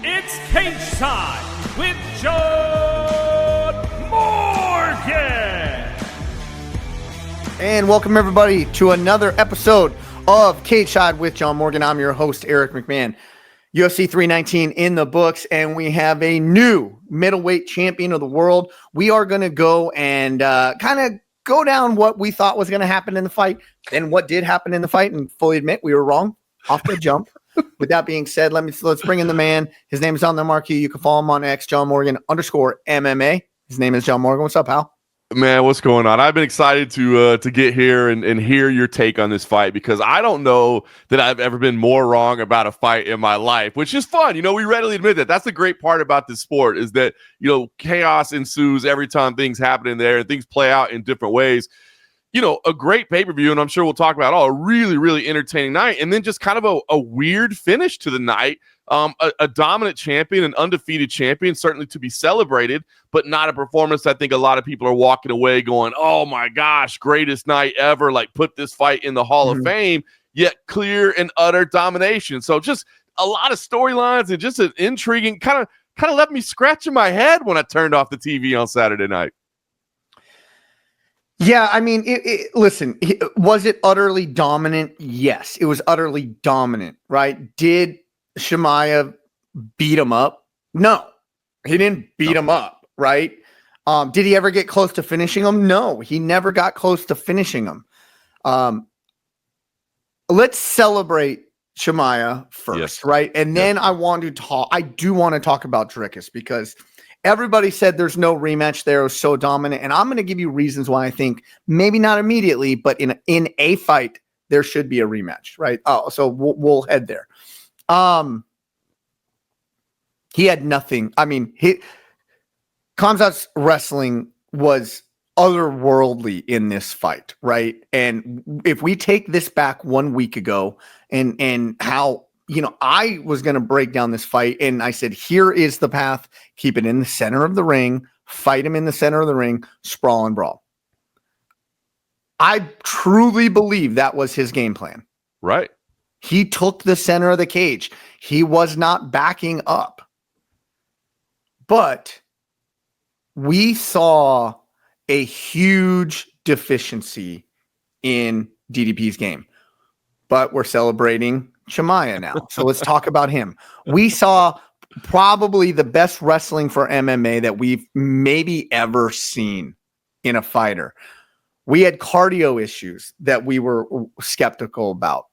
It's Cageside with John Morgan. And welcome everybody to another episode of Cageside with John Morgan. I'm your host, Eric McMahon. UFC 319 in the books, and we have a new middleweight champion of the world. We are going to go and kind of go down what we thought was going to happen in the fight and what did happen in the fight, and fully admit we were wrong off the jump. With that being said, let's bring in the man. His name is on the marquee. You can follow him on X, John Morgan _MMA. His name is John Morgan. What's up, pal? Man, what's going on? I've been excited to get here and hear your take on this fight, because I don't know that I've ever been more wrong about a fight in my life, which is fun. You know, we readily admit that. That's the great part about this sport, is that, you know, chaos ensues every time things happen in there and things play out in different ways. You know, a great pay-per-view, and I'm sure we'll talk about a really, really entertaining night, and then just kind of a weird finish to the night. A dominant champion, an undefeated champion, certainly to be celebrated, but not a performance I think a lot of people are walking away going, oh my gosh, greatest night ever, like put this fight in the Hall of Fame, yet clear and utter domination. So just a lot of storylines and just an intriguing, kind of left me scratching my head when I turned off the TV on Saturday night. Yeah, I mean, listen, was it utterly dominant? Yes, it was utterly dominant, right? Did Chimaev beat him up? No, he didn't beat him up, right? Did he ever get close to finishing him? No, he never got close to finishing him. Let's celebrate Chimaev first, yes. Right? And then I do want to talk about Dricus, because everybody said there's no rematch there. It was so dominant. And I'm going to give you reasons why I think maybe not immediately, but in a fight, there should be a rematch, right? Oh, so we'll head there. He had nothing. I mean, Khamzat's wrestling was otherworldly in this fight, right? And if we take this back 1 week ago and how, you know, I was going to break down this fight, and I said, here is the path. Keep it in the center of the ring, fight him in the center of the ring, sprawl and brawl. I truly believe that was his game plan. Right. He took the center of the cage. He was not backing up. But we saw a huge deficiency in DDP's game. But we're celebrating Chimaev now. So let's talk about him. We saw probably the best wrestling for MMA that we've maybe ever seen in a fighter. We had cardio issues that we were skeptical about.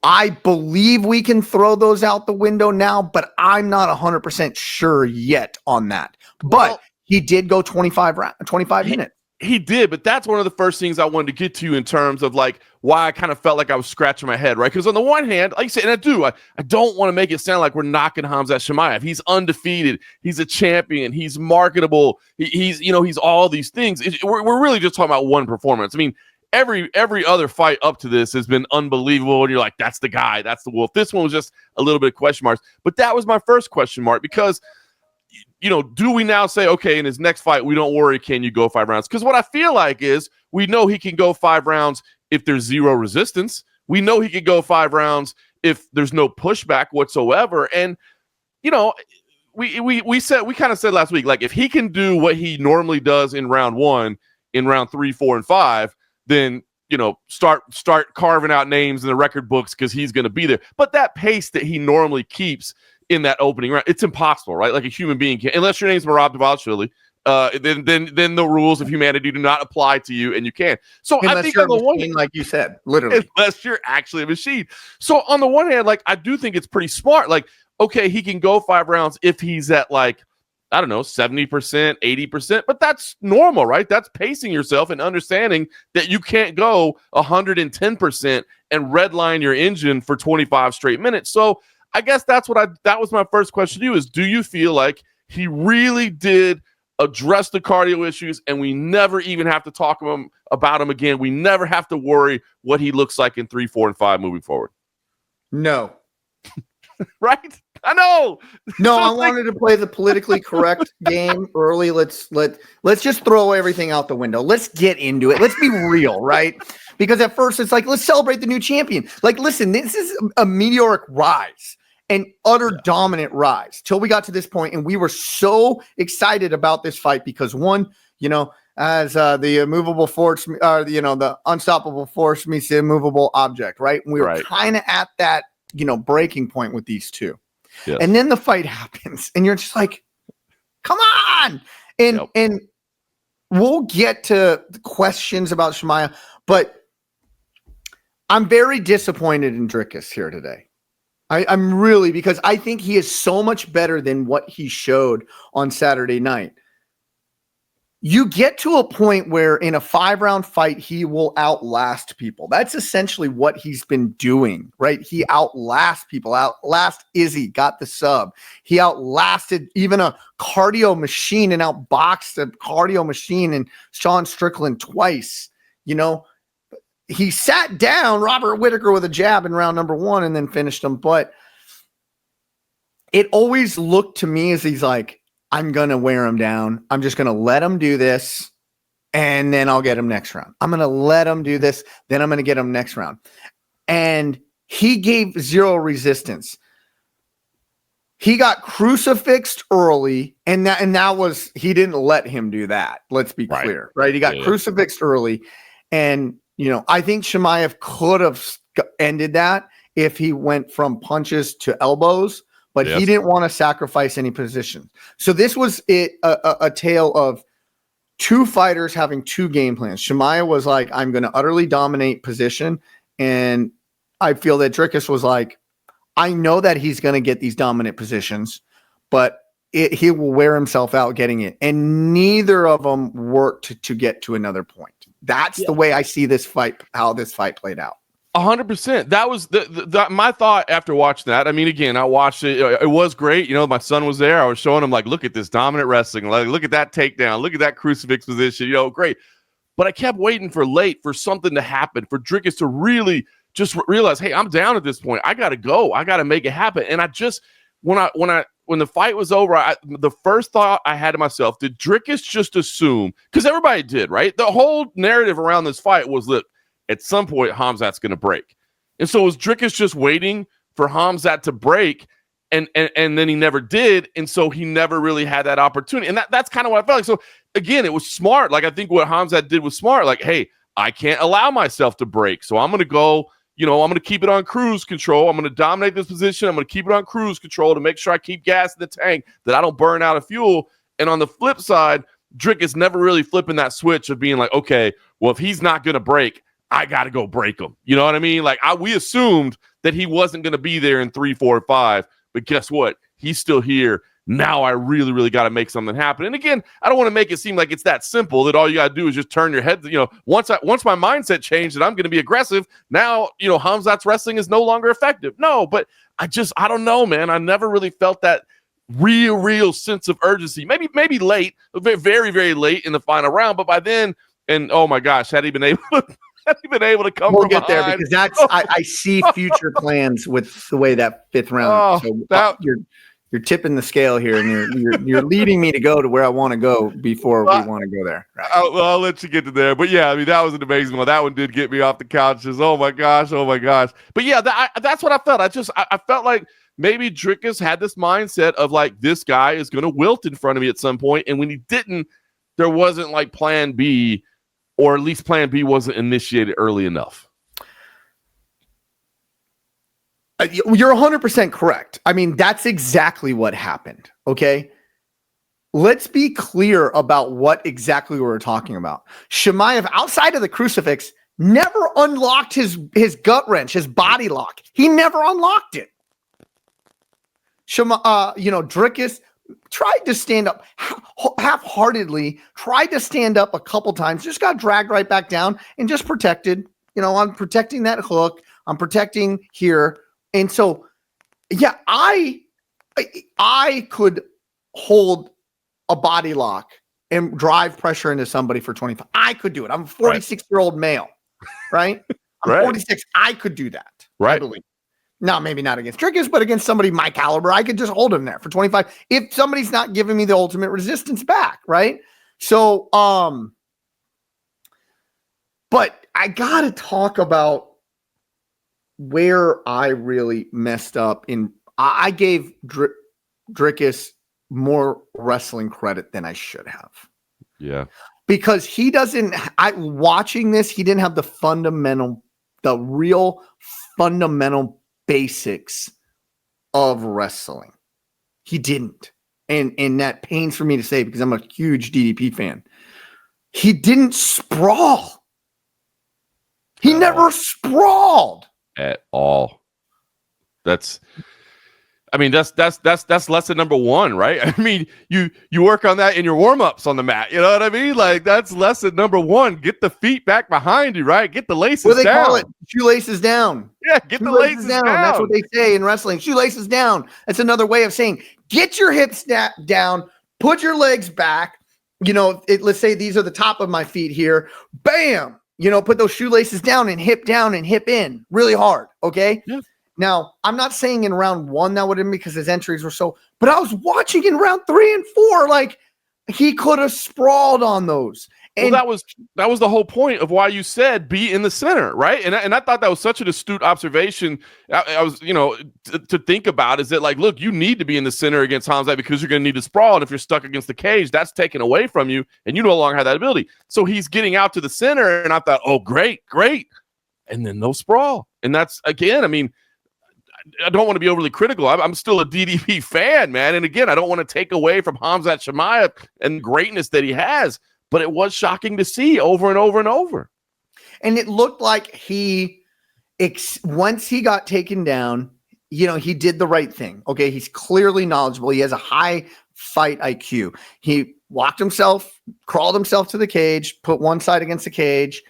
I believe we can throw those out the window now, but I'm not 100% sure yet on that. But he did go 25 minutes. He did, but that's one of the first things I wanted to get to in terms of like why I kind of felt like I was scratching my head, right? Because on the one hand, like you said, and I don't want to make it sound like we're knocking Khamzat Chimaev. He's undefeated. He's a champion. He's marketable. He's all these things. We're really just talking about one performance. I mean, every other fight up to this has been unbelievable, and you're like, that's the guy, that's the wolf. This one was just a little bit of question marks, but that was my first question mark, because you know, do we now say, okay, in his next fight, we don't worry, can you go 5 rounds? Because what I feel like is we know he can go 5 rounds if there's zero resistance. We know he can go 5 rounds if there's no pushback whatsoever. And, you know, we kind of said last week, like, if he can do what he normally does in round 1, in round 3, 4, and 5, then, you know, start carving out names in the record books, because he's going to be there. But that pace that he normally keeps in that opening round, it's impossible, right? Like a human being can't, unless your name's Merab Dvalishvili, then the rules of humanity do not apply to you, and you can't. So unless I think on the one hand, like you said, literally, unless you're actually a machine. So on the one hand, like, I do think it's pretty smart. Like, okay, he can go 5 rounds if he's at, like, I don't know, 70%, 80%, but that's normal, right? That's pacing yourself and understanding that you can't go 110% and redline your engine for 25 straight minutes. So I guess that was my first question to you, is do you feel like he really did address the cardio issues, and we never even have to talk about him again? We never have to worry what he looks like in 3, 4, and 5 moving forward? No. Right? I know. No, I wanted to play the politically correct game early. Let's just throw everything out the window. Let's get into it. Let's be real, right? Because at first it's like, let's celebrate the new champion. Like, listen, this is a meteoric rise. an utter dominant rise till we got to this point, and we were so excited about this fight because one, as the immovable force, the unstoppable force meets the immovable object, right? And we were kind of at that, breaking point with these two. Yes. And then the fight happens, and you're just like, come on. And we'll get to the questions about Chimaev, but I'm very disappointed in Dricus here today. I'm really, because I think he is so much better than what he showed on Saturday night. You get to a point where in a 5-round fight, he will outlast people. That's essentially what he's been doing, right? He outlasts people. Outlast Izzy, got the sub. He outlasted even a cardio machine and outboxed a cardio machine and Sean Strickland twice. He sat down Robert Whittaker with a jab in round number 1 and then finished him. But it always looked to me as he's like, I'm going to wear him down. I'm just going to let him do this, and then I'll get him next round. I'm going to let him do this, then I'm going to get him next round. And he gave zero resistance. He got crucifixed early, and that was, he didn't let him do that. Let's be clear, right? He got crucifixed early, and I think Chimaev could have ended that if he went from punches to elbows, but he didn't want to sacrifice any position. So this was a tale of two fighters having two game plans. Chimaev was like, I'm going to utterly dominate position. And I feel that Dricus was like, I know that he's going to get these dominant positions, but he will wear himself out getting it. And neither of them worked to get to another point. That's the way I see this fight, how this fight played out. 100%. That was my thought after watching that. I mean, again, I watched it. It was great. My son was there. I was showing him, like, look at this dominant wrestling. Like, look at that takedown. Look at that crucifix position. Great. But I kept waiting for something to happen, for Dricus to really just realize, hey, I'm down at this point. I got to go. I got to make it happen. And I just, when the fight was over, the first thought I had to myself, did Dricus just assume, because everybody did, right? The whole narrative around this fight was, look, at some point, Khamzat's going to break. And so was Dricus just waiting for Khamzat to break, and then he never did, and so he never really had that opportunity. And that's kind of what I felt like. So, again, it was smart. Like, I think what Khamzat did was smart. Like, hey, I can't allow myself to break, so I'm going to go, I'm going to keep it on cruise control. I'm going to dominate this position. I'm going to keep it on cruise control to make sure I keep gas in the tank, that I don't burn out of fuel. And on the flip side, Dricus never really flipping that switch of being like, okay, well, if he's not going to break, I got to go break him. You know what I mean? Like, we assumed that he wasn't going to be there in 3, 4, 5, but guess what? He's still here. Now I really, really got to make something happen. And again, I don't want to make it seem like it's that simple, that all you got to do is just turn your head. Once my mindset changed that I'm going to be aggressive, now, Khamzat's wrestling is no longer effective. No, but I don't know, man. I never really felt that real sense of urgency. Maybe late, very, very late in the final round, but by then, and oh my gosh, had he been able to come we'll from get behind. there, because that's I see future plans with the way that 5th round. You're tipping the scale here, and you're leading me to go to where I want to go before we want to go there. Right. I'll let you get to there. But yeah, I mean, that was an amazing one. That one did get me off the couch. Just, oh my gosh. But yeah, that's what I felt. I felt like maybe Dricus had this mindset of like, this guy is going to wilt in front of me at some point. And when he didn't, there wasn't like plan B, or at least plan B wasn't initiated early enough. You're 100% correct. I mean, that's exactly what happened. Okay. Let's be clear about what exactly we were talking about. Chimaev, outside of the crucifix, never unlocked his gut wrench, his body lock. He never unlocked it. Dricus tried to stand up half-heartedly, tried to stand up a couple times, just got dragged right back down and just protected. I'm protecting that hook. I'm protecting here. And so, yeah, I could hold a body lock and drive pressure into somebody for 25. I could do it. I'm a 46-year-old male, right? I'm 46. I could do that. Right. I believe. Now, maybe not against Dricus, but against somebody my caliber, I could just hold him there for 25 if somebody's not giving me the ultimate resistance back, right? So, but I got to talk about where I really messed up in I gave Dricus more wrestling credit than I should have. Yeah. Because he doesn't, watching this, he didn't have the real fundamental basics of wrestling. He didn't. And that pains for me to say because I'm a huge DDP fan. He didn't sprawl. He never sprawled. At all. That's lesson number one, right? I mean, you work on that in your warm-ups on the mat. You know what I mean? Like, that's lesson number one. Get the feet back behind you, right? Get the laces down. What do they call it? Shoelaces down. Yeah, get the laces down. That's what they say in wrestling. Shoelaces down. That's another way of saying get your hips down, put your legs back. You know, let's say these are the top of my feet here. Bam! You know, put those shoelaces down and hip in really hard. Okay? Yeah. Now, I'm not saying in round 1 that would have been because his entries were so, but I was watching in round 3 and 4, like he could have sprawled on those. And that was the whole point of why you said be in the center, right? And I thought that was such an astute observation. I was, to think about is that, like, look, you need to be in the center against Khamzat because you're going to need to sprawl. And if you're stuck against the cage, that's taken away from you, and you no longer have that ability. So he's getting out to the center, and I thought, oh, great. And then no sprawl. And that's, again, I mean, I don't want to be overly critical. I'm still a DDP fan, man. And again, I don't want to take away from Khamzat Chimaev and the greatness that he has, but it was shocking to see over and over and over. And it looked like once he got taken down, he did the right thing. Okay. He's clearly knowledgeable. He has a high fight IQ. He walked himself, crawled himself to the cage, put one side against the cage,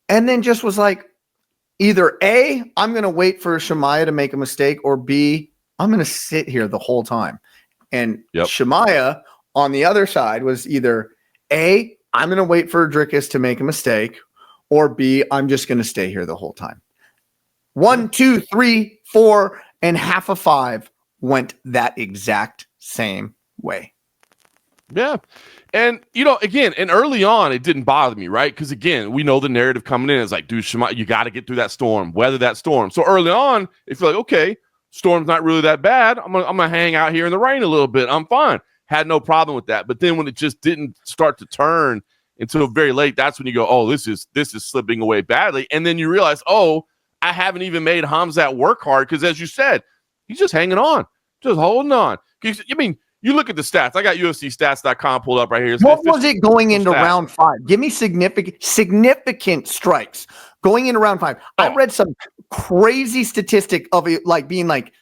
and then just was like, either A, I'm going to wait for Chimaev to make a mistake, or B, I'm going to sit here the whole time. And Chimaev on the other side was either A, I'm going to wait for Dricus to make a mistake, or B, I'm just going to stay here the whole time. 1, 2, 3, 4, and half of 5 went that exact same way. Yeah. And, again, and early on, it didn't bother me, right? Because, again, we know the narrative coming in is like, dude, Chimaev, you got to get through that storm, weather that storm. So early on, if you're like, okay, storm's not really that bad, I'm gonna hang out here in the rain a little bit. I'm fine. Had no problem with that. But then when it just didn't start to turn until very late, that's when you go, oh, this is slipping away badly. And then you realize, oh, I haven't even made Khamzat work hard because, as you said, he's just hanging on, just holding on. I mean, you look at the stats. I got UFCstats.com pulled up right here. What was it going into round 5? Give me significant strikes going into round 5. I read some crazy statistic of it, like being like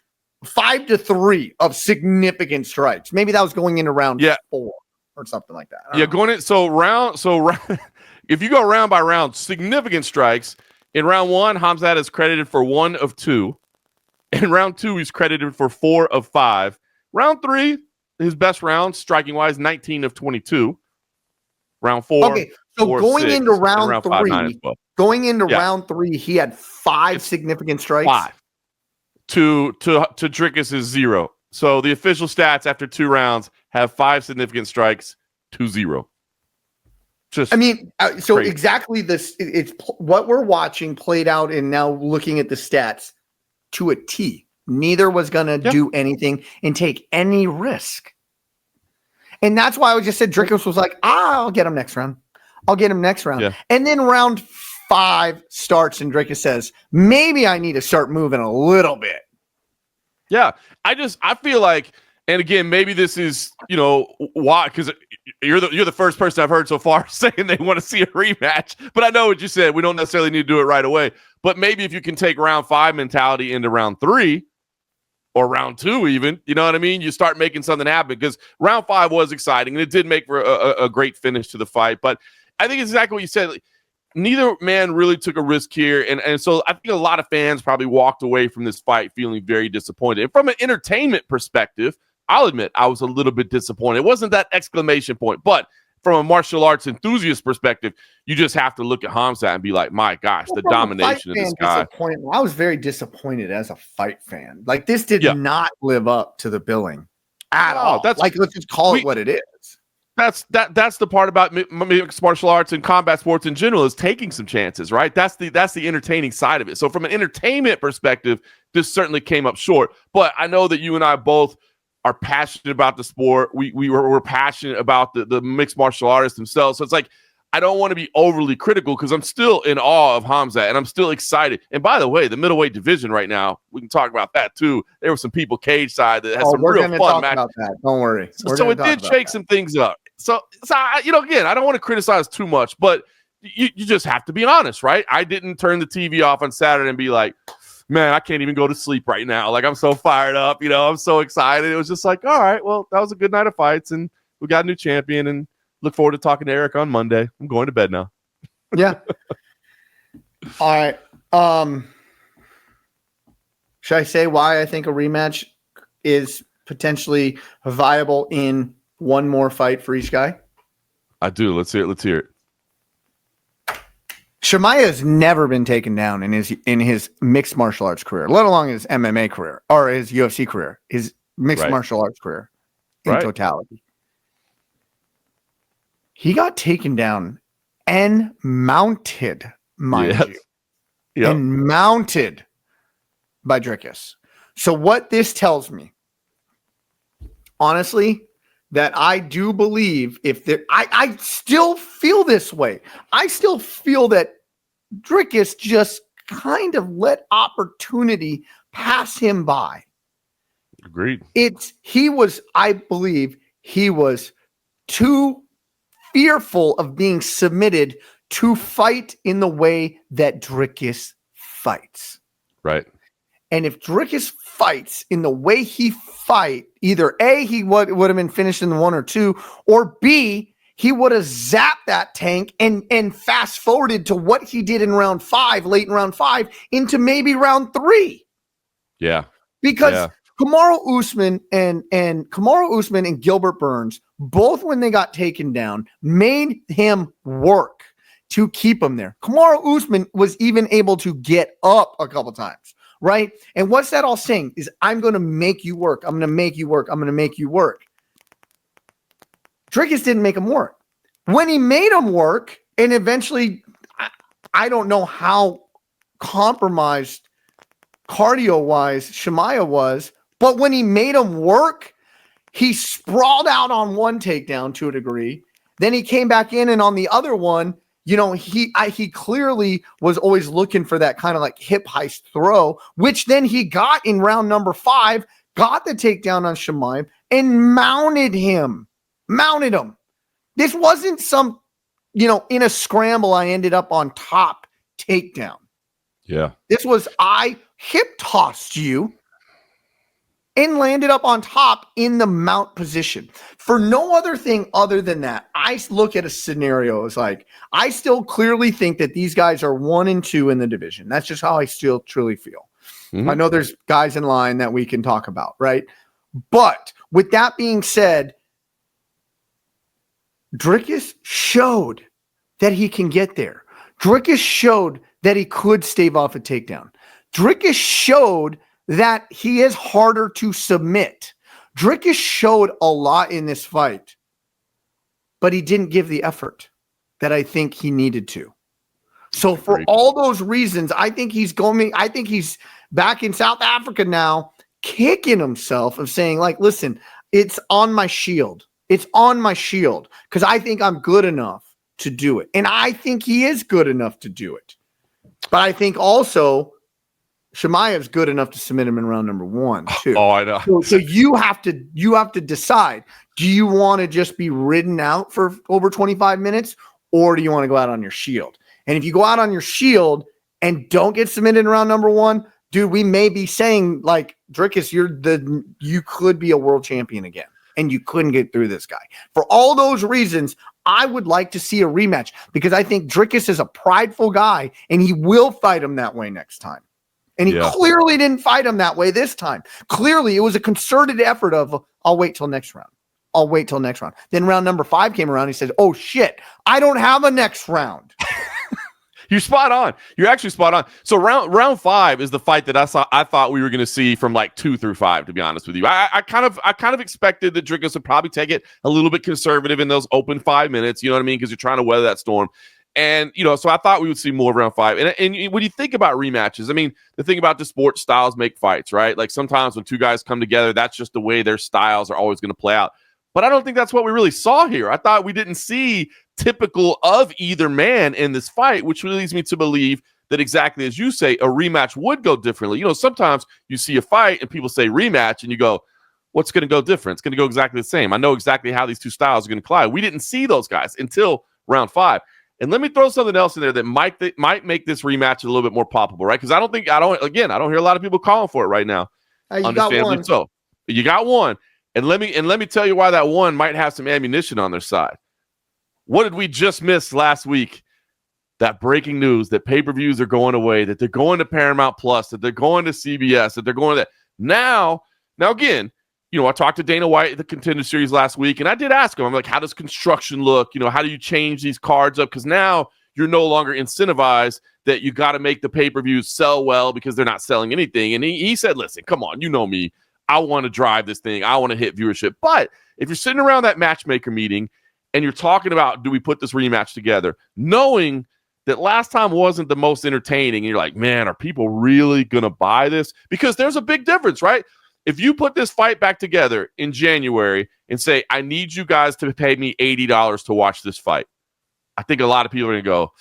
5 to 3 of significant strikes. Maybe that was going into round 4 or something like that. Yeah, going in. So if you go round by round, significant strikes in round 1, Khamzat is credited for 1 of 2. In round 2, he's credited for 4 of 5. Round 3. His best round, striking wise, 19 of 22. Round 4. Okay, so going into round 3, round 3, he had 5 significant strikes. 5 to Dricus' 0. So the official stats after 2 rounds have 5 significant strikes to 0. Just, so crazy. Exactly this. It's what we're watching played out, and now looking at the stats to a T. Neither was going to do anything and take any risk. And that's why I just said Dricus was like, I'll get him next round. Yeah. And then round 5 starts and Dricus says, maybe I need to start moving a little bit. Yeah. I feel like, and again, maybe this is, why, because you're the first person I've heard so far saying they want to see a rematch. But I know what you said. We don't necessarily need to do it right away. But maybe if you can take round 5 mentality into round 3, or round 2 even, you know what I mean? You start making something happen, because round 5 was exciting, and it did make for a great finish to the fight. But I think it's exactly what you said. Like, neither man really took a risk here. And so I think a lot of fans probably walked away from this fight feeling very disappointed. And from an entertainment perspective, I'll admit I was a little bit disappointed. It wasn't that exclamation point, but from a martial arts enthusiast perspective, you just have to look at Khamzat and be like, my gosh, the domination of this guy. I was very disappointed as a fight fan. Like, this did not live up to the billing at all. Let's just call it what it is. That's the part about mixed martial arts and combat sports in general, is taking some chances, right? That's the entertaining side of it. So from an entertainment perspective, this certainly came up short. But I know that you and I both are passionate about the sport. We're passionate about the mixed martial artists themselves. So it's like, I don't want to be overly critical because I'm still in awe of Khamzat and I'm still excited. And by the way, the middleweight division right now, we can talk about that too. There were some people Cageside that had some real fun matches. Don't worry. So it did shake some things up. So again, I don't want to criticize too much, but you just have to be honest, right? I didn't turn the TV off on Saturday and be like, man, I can't even go to sleep right now. Like, I'm so fired up, I'm so excited. It was just like, all right, well, that was a good night of fights and we got a new champion and look forward to talking to Eric on Monday. I'm going to bed now. Yeah. All right. Should I say why I think a rematch is potentially viable in one more fight for each guy? I do. Let's hear it. Chimaev has never been taken down in his mixed martial arts career, let alone his MMA career or his UFC career, his mixed martial arts career in totality. He got taken down and mounted, mind you, and mounted by Dricus. So what this tells me, honestly, that I do believe I still feel this way. I still feel that Dricus just kind of let opportunity pass him by. Agreed. I believe he was too fearful of being submitted to fight in the way that Dricus fights. Right. And if Dricus fights in the way he fight, either A, he would have been finished in the 1 or 2, or B, he would have zapped that tank and fast forwarded to what he did in round 5, late in round 5, into maybe round 3. Yeah. Because Kamaru Usman and Gilbert Burns, both when they got taken down, made him work to keep him there. Kamaru Usman was even able to get up a couple times, right? And what's that all saying is, I'm going to make you work. I'm going to make you work. I'm going to make you work. Dricus didn't make him work. When he made him work, and eventually, I don't know how compromised cardio-wise Chimaev was, but when he made him work, he sprawled out on one takedown to a degree. Then he came back in, and on the other one, he clearly was always looking for that kind of like hip heist throw, which then he got in round number 5, got the takedown on Chimaev, and mounted him. This wasn't some, in a scramble, I ended up on top takedown. Yeah. This was, I hip tossed you and landed up on top in the mount position. For no other thing other than that, I look at a scenario as like, I still clearly think that these guys are 1 and 2 in the division. That's just how I still truly feel. Mm-hmm. I know there's guys in line that we can talk about, right? But with that being said, Dricus showed that he can get there. Dricus showed that he could stave off a takedown. Dricus showed that he is harder to submit. Dricus showed a lot in this fight, but he didn't give the effort that I think he needed to. So for all those reasons, I think he's back in South Africa now, kicking himself of saying, like, listen, it's on my shield. It's on my shield because I think I'm good enough to do it. And I think he is good enough to do it. But I think also Chimaev's good enough to submit him in round number 1 too. Oh, I know. So you have to decide, do you want to just be ridden out for over 25 minutes or do you want to go out on your shield? And if you go out on your shield and don't get submitted in round number 1, dude, we may be saying like, Dricus, you could be a world champion again. And you couldn't get through this guy. For all those reasons, I would like to see a rematch because I think Dricus is a prideful guy and he will fight him that way next time. And he clearly didn't fight him that way this time. Clearly, it was a concerted effort of, I'll wait till next round. Then round number 5 came around. He said, oh, shit, I don't have a next round. You're spot on. You're actually spot on. So round 5 is the fight that I thought we were going to see from like 2 through 5. To be honest with you, I kind of expected that Dricus would probably take it a little bit conservative in those open 5 minutes. You know what I mean? Because you're trying to weather that storm. And, so I thought we would see more round 5. And when you think about rematches, I mean, the thing about the sport, styles make fights, right? Like sometimes when two guys come together, that's just the way their styles are always going to play out. But I don't think that's what we really saw here. I thought we didn't see typical of either man in this fight, which leads me to believe that exactly as you say, a rematch would go differently. Sometimes you see a fight and people say rematch and you go, what's going to go different? It's going to go exactly the same. I know exactly how these two styles are going to collide. We didn't see those guys until round 5. And let me throw something else in there that might make this rematch a little bit more palpable, right? Because I don't hear a lot of people calling for it right now. You got one. So you got one. And let me tell you why that one might have some ammunition on their side. What did we just miss last week? That breaking news that pay-per-views are going away, that they're going to Paramount Plus, that they're going to CBS, that they're going to that. Now again, I talked to Dana White at the Contender Series last week, and I did ask him, I'm like, how does construction look? How do you change these cards up? Because now you're no longer incentivized that you got to make the pay-per-views sell well because they're not selling anything. And he said, listen, come on, you know me. I want to drive this thing. I want to hit viewership. But if you're sitting around that matchmaker meeting and you're talking about, do we put this rematch together, knowing that last time wasn't the most entertaining, and you're like, man, are people really going to buy this? Because there's a big difference, right? If you put this fight back together in January and say, I need you guys to pay me $80 to watch this fight, I think a lot of people are going to go,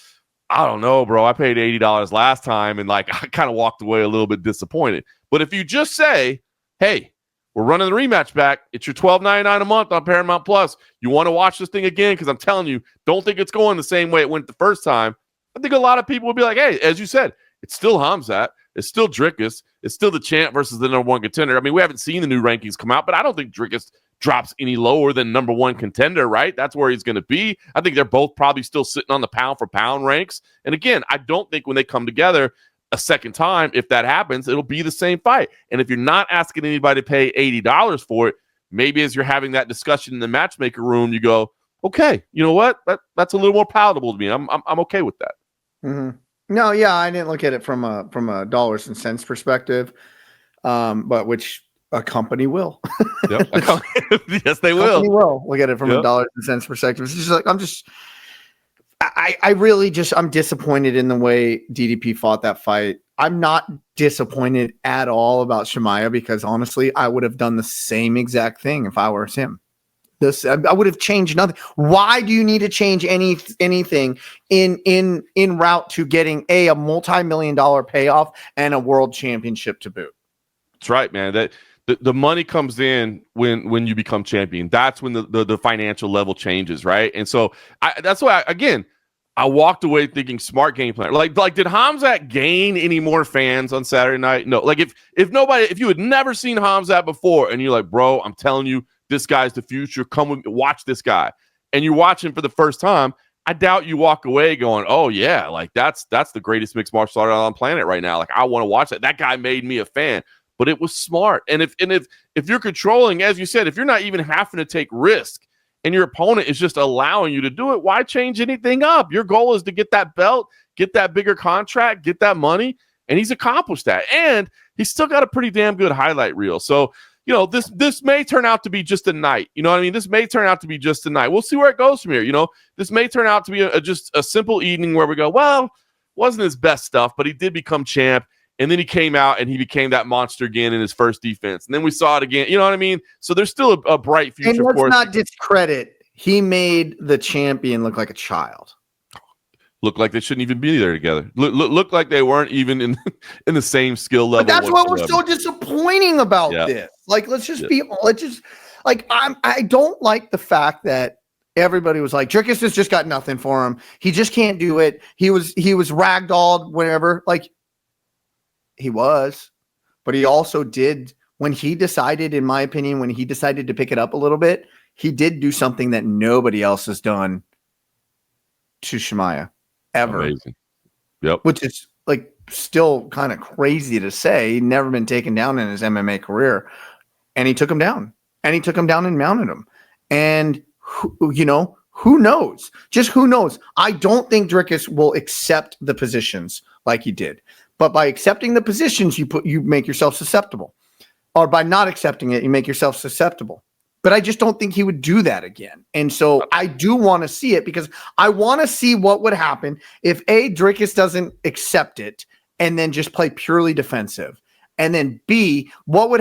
I don't know, bro. I paid $80 last time, and I kind of walked away a little bit disappointed. But if you just say, hey, we're running the rematch back. It's your $12.99 a month on Paramount Plus. You want to watch this thing again? Because I'm telling you, don't think it's going the same way it went the first time. I think a lot of people will be like, hey, as you said, it's still Khamzat. It's still Dricus. It's still the champ versus the number 1 contender. I mean, we haven't seen the new rankings come out, but I don't think Dricus drops any lower than number 1 contender, right? That's where he's going to be. I think they're both probably still sitting on the pound-for-pound ranks. And again, I don't think when they come together a second time, if that happens, it'll be the same fight. And if you're not asking anybody to pay $80 for it, maybe as you're having that discussion in the matchmaker room, you go, okay, you know what? That's a little more palatable to me. I'm okay with that. Mm-hmm. No, yeah, I didn't look at it from a dollars and cents perspective, but which a company will. Yep. Yes, they will. Company will look at it from a dollars and cents perspective. It's just like I'm disappointed in the way DDP fought that fight. I'm not disappointed at all about Chimaev because honestly, I would have done the same exact thing if I were him. I would have changed nothing. Why do you need to change anything in route to getting a multi-million-dollar payoff and a world championship to boot? That's right, man. That the money comes in when you become champion. That's when the financial level changes, right? And so that's why I walked away thinking smart game plan. Like did Khamzat gain any more fans on Saturday night? No. Like if you had never seen Khamzat before and you're like, bro, I'm telling you, this guy's the future. Come with me, watch this guy. And you watch him for the first time, I doubt you walk away going, oh yeah, like that's the greatest mixed martial art on the planet right now. Like I want to watch that. That guy made me a fan. But it was smart. And if you're controlling, as you said, if you're not even having to take risk and your opponent is just allowing you to do it, why change anything up? Your goal is to get that belt, get that bigger contract, get that money. And he's accomplished that. And he's still got a pretty damn good highlight reel. So, this may turn out to be just a night. You know what I mean? This may turn out to be just a night. We'll see where it goes from here. This may turn out to be just a simple evening where we go, well, wasn't his best stuff, but he did become champ. And then he came out and he became that monster again in his first defense. And then we saw it again. You know what I mean? So there's still a bright future. And let's not discredit. He made the champion look like a child. Look like they shouldn't even be there together. Look like they weren't even in the same skill level. But that's what was so disappointing about this. Like, I don't like the fact that everybody was like, Dricus has just got nothing for him. He just can't do it. He was ragdolled, whatever. Like, he was, but he also did when he decided, in my opinion, when he decided to pick it up a little bit, he did do something that nobody else has done to Chimaev ever. Amazing. Yep. Which is like still kind of crazy to say. He'd never been taken down in his MMA career, and he took him down, and mounted him. And Who knows? Just who knows? I don't think Dricus will accept the positions like he did. But by accepting the positions, you make yourself susceptible. Or by not accepting it, you make yourself susceptible. But I just don't think he would do that again. And so I do want to see it because I want to see what would happen if Dricus doesn't accept it and then just play purely defensive. And then B, what would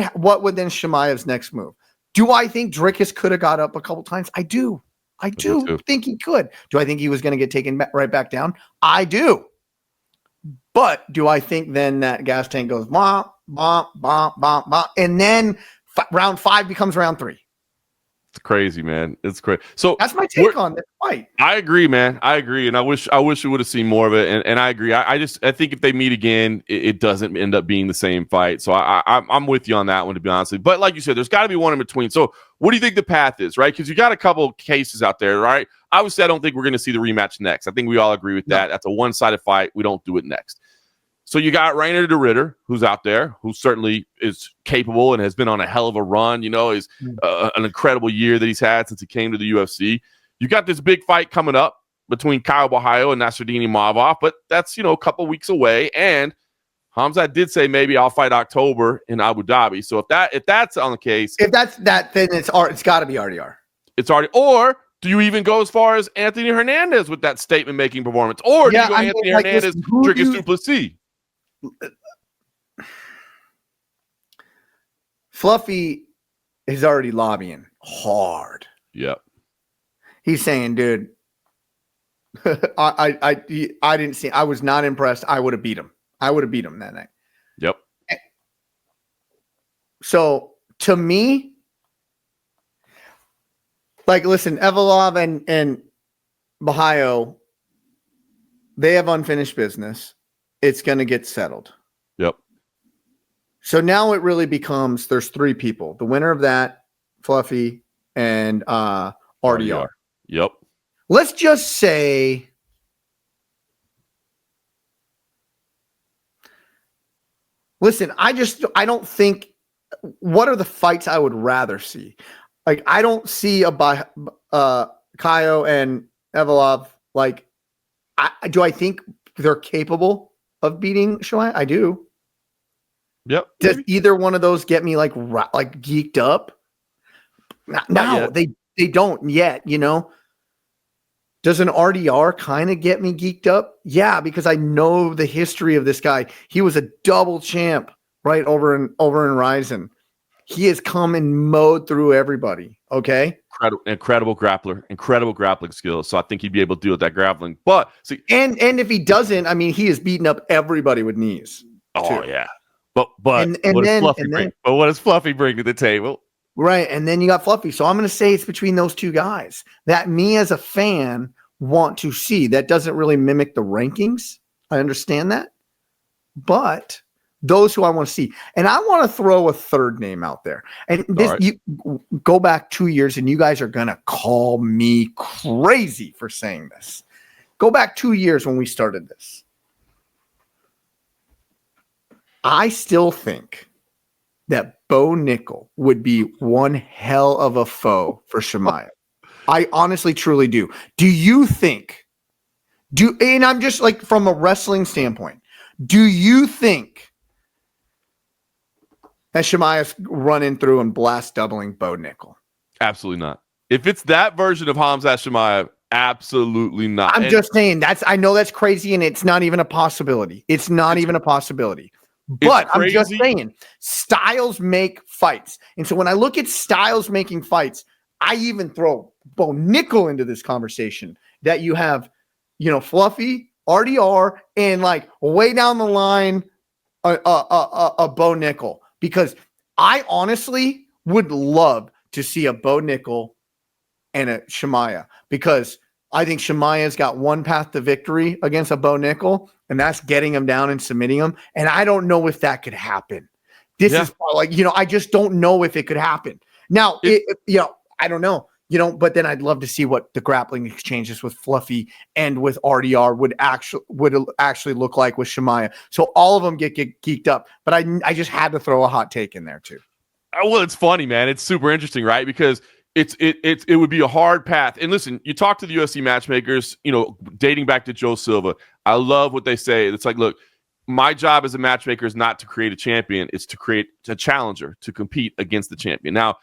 then Chimaev's next move? Do I think Dricus could have got up a couple times? I do. I do think he could. Do I think he was going to get taken right back down? I do. But do I think then that gas tank goes bomp, bomp, bomp, bomp, bomp, and then round 5 becomes round 3? It's crazy, man. It's crazy. So that's my take on this fight. I agree, man. I agree, and I wish we would have seen more of it. And I agree. I think if they meet again, it doesn't end up being the same fight. So I'm with you on that one, to be honest. But like you said, there's got to be one in between. So what do you think the path is, right? Because you got a couple cases out there, right? Obviously, I don't think we're going to see the rematch next. I think we all agree with that. That's a one-sided fight. We don't do it next. So you got Reinier de Ridder, who's out there, who certainly is capable and has been on a hell of a run. You know, is an incredible year that he's had since he came to the UFC. You got this big fight coming up between Caio Borralho and Nassourdine Imavov, but that's, a couple weeks away. And Khamzat did say maybe I'll fight October in Abu Dhabi. So if that's on the case, if that's that, then it's got to be RDR. It's already, or do you even go as far as Anthony Hernandez with that statement-making performance, or do you go Anthony Hernandez, Dricus Du Plessis? Fluffy is already lobbying hard. Yep. He's saying, dude, I didn't see. I was not impressed. I would have beat him. That night. Yep. So to me, listen, Evolov and Borralho, they have unfinished business. It's going to get settled. Yep. So now it really becomes there's 3 people. The winner of that, Fluffy, and RDR. Yep. Let's just say listen, I don't think what are the fights I would rather see? I don't see a Caio and Evolov. Do I think they're capable of beating Chimaev? I do. Yep. Does either one of those get me geeked up? No, they don't yet, Does an RDR kind of get me geeked up? Yeah, because I know the history of this guy. He was a double champ right over in Ryzen. He has come and mowed through everybody. Okay. Incredible grappling skills. So I think he'd be able to deal with that grappling. But see, and if he doesn't, he has beaten up everybody with knees. Oh too. Yeah. But what does Fluffy bring to the table? Right. And then you got Fluffy. So I'm going to say it's between those 2 guys that me as a fan want to see. That doesn't really mimic the rankings. I understand that. But those who I want to see. And I want to throw a third name out there. And this, you go back 2 years and you guys are going to call me crazy for saying this. Go back 2 years when we started this. I still think that Bo Nickal would be one hell of a foe for Chimaev. I honestly, truly do. Do you think, and I'm just from a wrestling standpoint, do you think that Chimaev's running through and blast doubling Bo Nickal? Absolutely not. If it's that version of Khamzat Chimaev, absolutely not. I'm just saying I know that's crazy and it's not even a possibility. It's not even a possibility. But I'm just saying, styles make fights. And so when I look at styles making fights, I even throw Bo Nickal into this conversation that you have, Fluffy, RDR, and way down the line, a Bo Nickal. Because I honestly would love to see a Bo Nickal and a Chimaev. Because I think Chimaev's got one path to victory against a Bo Nickal, and that's getting him down and submitting him. And I don't know if that could happen. This is I just don't know if it could happen. Now, I don't know, but then I'd love to see what the grappling exchanges with Fluffy and with RDR would actually look like with Chimaev. So all of them get geeked up, but I just had to throw a hot take in there too. Well, it's funny, man. It's super interesting, right? Because it would be a hard path. And listen, you talk to the UFC matchmakers, dating back to Joe Silva. I love what they say. It's like, look, my job as a matchmaker is not to create a champion. It's to create a challenger to compete against the champion. Now,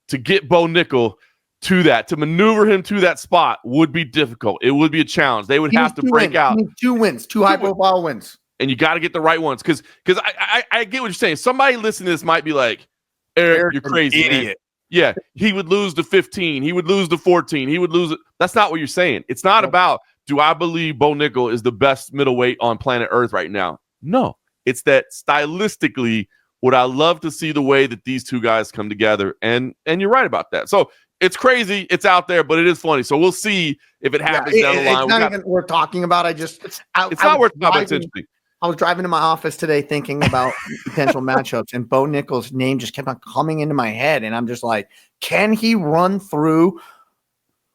to get Bo Nickal to maneuver him to that spot would be difficult. It would be a challenge. They would have to break out. 2 wins, two high-profile wins. And you got to get the right ones. Because I get what you're saying. Somebody listening to this might be like, Eric, you're crazy, idiot. Man. Yeah, he would lose to 15. He would lose to 14. He would lose. That's not what you're saying. It's not about, do I believe Bo Nickal is the best middleweight on planet Earth right now? No. It's that stylistically, would I love to see the way that these two guys come together? And you're right about that. So it's crazy. It's out there, but it is funny. So we'll see if it happens down the line. It's not even worth talking about. It's not worth talking about. It's interesting. I was driving to my office today thinking about potential matchups, and Bo Nickal's name just kept on coming into my head. And I'm just like, can he run through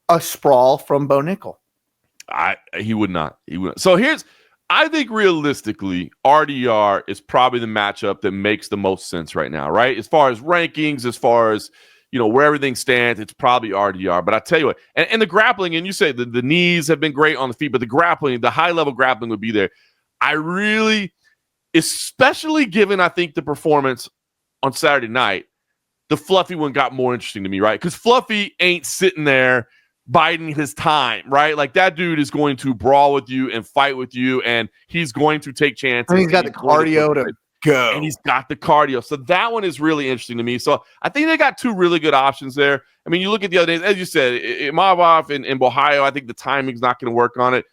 a sprawl from Bo Nickal? He would not. He would. So I think realistically, RDR is probably the matchup that makes the most sense right now, right? As far as rankings, as far as, where everything stands, it's probably RDR. But I tell you what, and the grappling, and you say the knees have been great on the feet, but the grappling, the high-level grappling would be there. I really, especially given, I think, the performance on Saturday night, the Fluffy one got more interesting to me, right? Because Fluffy ain't sitting there biding his time, right? Like, that dude is going to brawl with you and fight with you, and he's going to take chances. And he's got the cardio to go. And he's got the cardio. So that one is really interesting to me. So I think they got two really good options there. I mean, you look at the other days, as you said, Imavov and Borralho, I think the timing's not going to work on it.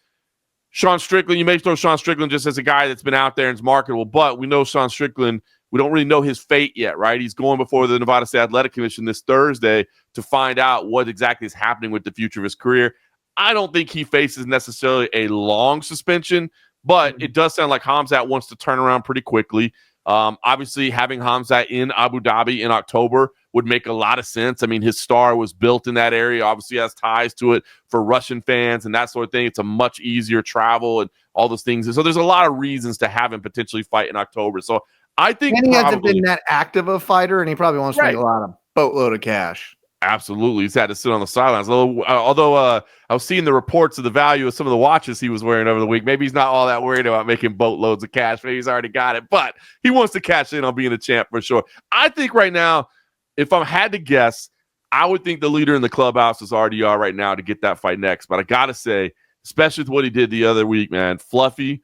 Sean Strickland, you may throw Sean Strickland just as a guy that's been out there and is marketable, but we know Sean Strickland, we don't really know his fate yet, right? He's going before the Nevada State Athletic Commission this Thursday to find out what exactly is happening with the future of his career. I don't think he faces necessarily a long suspension, but it does sound like Khamzat wants to turn around pretty quickly. Obviously, having Khamzat in Abu Dhabi in October would make a lot of sense. I mean, his star was built in that area, obviously has ties to it for Russian fans and that sort of thing. It's a much easier travel and all those things. And so there's a lot of reasons to have him potentially fight in October. So I think he hasn't been that active a fighter, and he probably wants to make a lot of boatload of cash. Absolutely. He's had to sit on the sidelines. Although I was seeing the reports of the value of some of the watches he was wearing over the week. Maybe he's not all that worried about making boatloads of cash. Maybe he's already got it, but he wants to cash in on being a champ for sure. I think right now, if I had to guess, I would think the leader in the clubhouse is RDR right now to get that fight next. But I got to say, especially with what he did the other week, man, Fluffy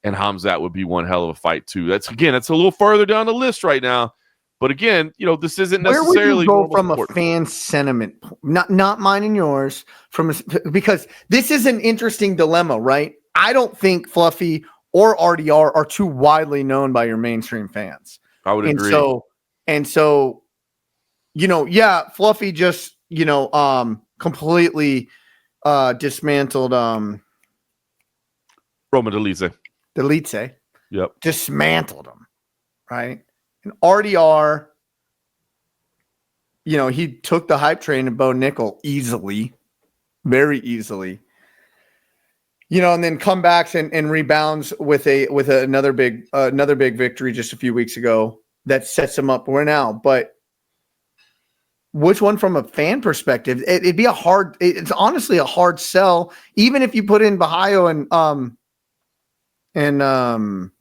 and Khamzat would be one hell of a fight too. That's a little further down the list right now. But again, this isn't necessarily. Where would you go from a fan sentiment, not mine and yours, because this is an interesting dilemma, right? I don't think Fluffy or RDR are too widely known by your mainstream fans. I would agree. And so, Fluffy just, completely dismantled Roman Dolidze. Yep. Dismantled him, right? And RDR, he took the hype train of Bo Nickal easily, very easily. And then comebacks and rebounds with another big victory just a few weeks ago that sets him up where now. But which one from a fan perspective? It'd be it's honestly a hard sell, even if you put in Borralho and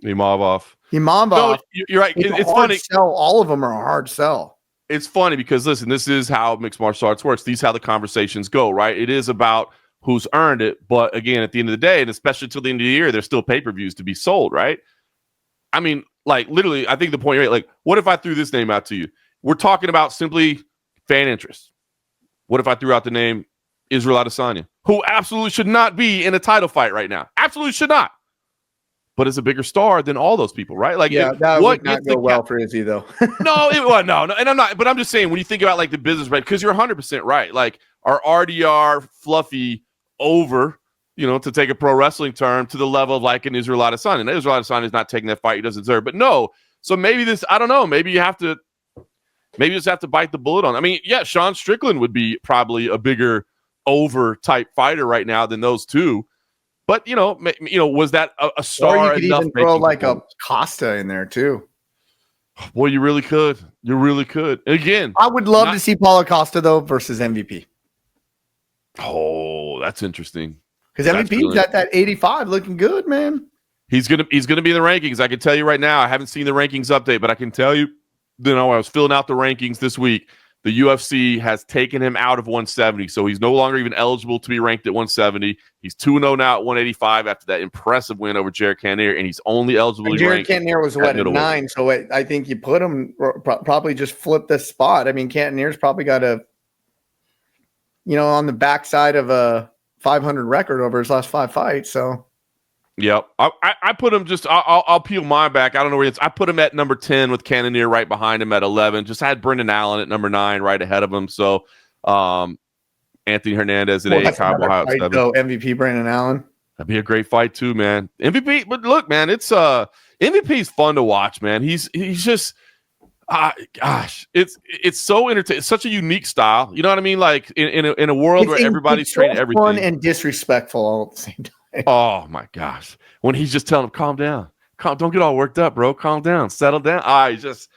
Imavov. No, you're right. It's funny. Sell. All of them are a hard sell. It's funny because, listen, this is how mixed martial arts works. These are how the conversations go, right? It is about who's earned it. But again, at the end of the day, and especially till the end of the year, there's still pay-per-views to be sold, right? I mean, like, literally, I think the point, right? Like, what if I threw this name out to you? We're talking about simply fan interest. What if I threw out the name Israel Adesanya, who absolutely should not be in a title fight right now? Absolutely should not. But is a bigger star than all those people, right? Like, that would not go well for Izzy, though. No, and I'm not. But I'm just saying, when you think about like the business, right? Because you're 100% right. Like, are RDR Fluffy over, to take a pro wrestling term, to the level of like an Israel Adesanya? And Israel Adesanya is not taking that fight he doesn't deserve. But no, so maybe this, I don't know. Maybe you just have to bite the bullet on. I mean, yeah, Sean Strickland would be probably a bigger over type fighter right now than those two. But, was that a star? Or you could even throw like a Costa in there too. Boy, you really could. You really could. Again, I would love to see Paulo Costa though versus MVP. Oh, that's interesting. Because MVP's at that 85, looking good, man. He's gonna be in the rankings. I can tell you right now. I haven't seen the rankings update, but I can tell you, I was filling out the rankings this week. The UFC has taken him out of 170, so he's no longer even eligible to be ranked at 170. He's 2-0 now at 185 after that impressive win over Jared Cannonier, and he's only eligible. Jared Cannonier was at 9, so I think you put him probably just flip the spot. I mean, Cannonier's probably got on the backside of a 500 record over his last 5 fights. So, yep, I put him just. I'll peel mine back. I don't know where it's. I put him at number 10 with Cannonier right behind him at 11. Just had Brendan Allen at number 9 right ahead of him. So, Anthony Hernandez at 8. Kyle Ohio at 7. So MVP Brendan Allen. That'd be a great fight too, man. MVP, but look, man, it's MVP's fun to watch, man. He's just. Gosh, it's so entertaining. It's such a unique style. You know what I mean? Like in a world where everybody's training everything. Fun and disrespectful all at the same time. Oh my gosh! When he's just telling him, "Calm down, don't get all worked up, bro. Calm down, settle down." It's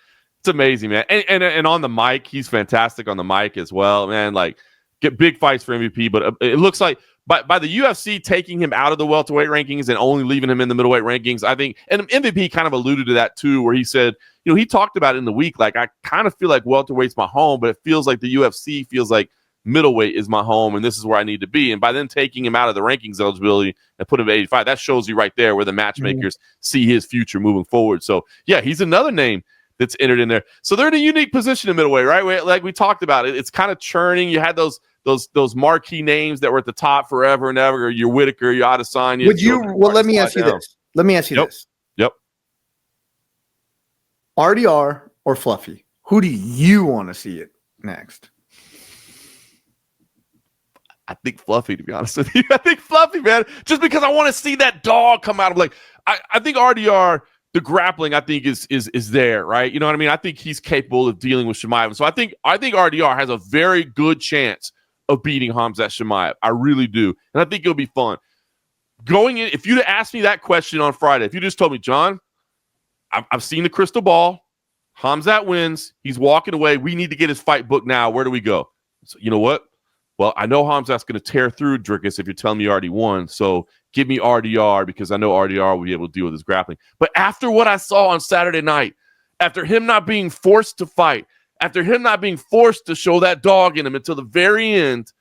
amazing, man. And on the mic, he's fantastic on the mic as well, man. Like get big fights for MVP, but it looks like by the UFC taking him out of the welterweight rankings and only leaving him in the middleweight rankings, I think, and MVP kind of alluded to that too, where he said, he talked about it in the week, like, I kind of feel like welterweight's my home, but it feels like the UFC feels like middleweight is my home, and this is where I need to be. And by then taking him out of the rankings eligibility and put him at 85, that shows you right there where the matchmakers see his future moving forward. So, yeah, he's another name that's entered in there. So they're in a unique position in middleweight, right? Like we talked about it. It's kind of churning. You had those marquee names that were at the top forever and ever, your Whitaker, your Adesanya. Let me ask you this. Yep. RDR or Fluffy? Who do you want to see it next? I think Fluffy, to be honest with you. I think Fluffy, man, just because I want to see that dog come out of I think RDR, the grappling, I think is there, right? You know what I mean? I think he's capable of dealing with Chimaev. So I think RDR has a very good chance of beating Khamzat Chimaev. I really do. And I think it'll be fun. Going in, if you'd have asked me that question on Friday, if you just told me, John, I've seen the crystal ball. Khamzat wins. He's walking away. We need to get his fight booked now. Where do we go? So, you know what? Well, I know Khamzat's going to tear through Dricus if you're telling me he already won. So give me RDR because I know RDR will be able to deal with his grappling. But after what I saw on Saturday night, after him not being forced to fight, after him not being forced to show that dog in him until the very end,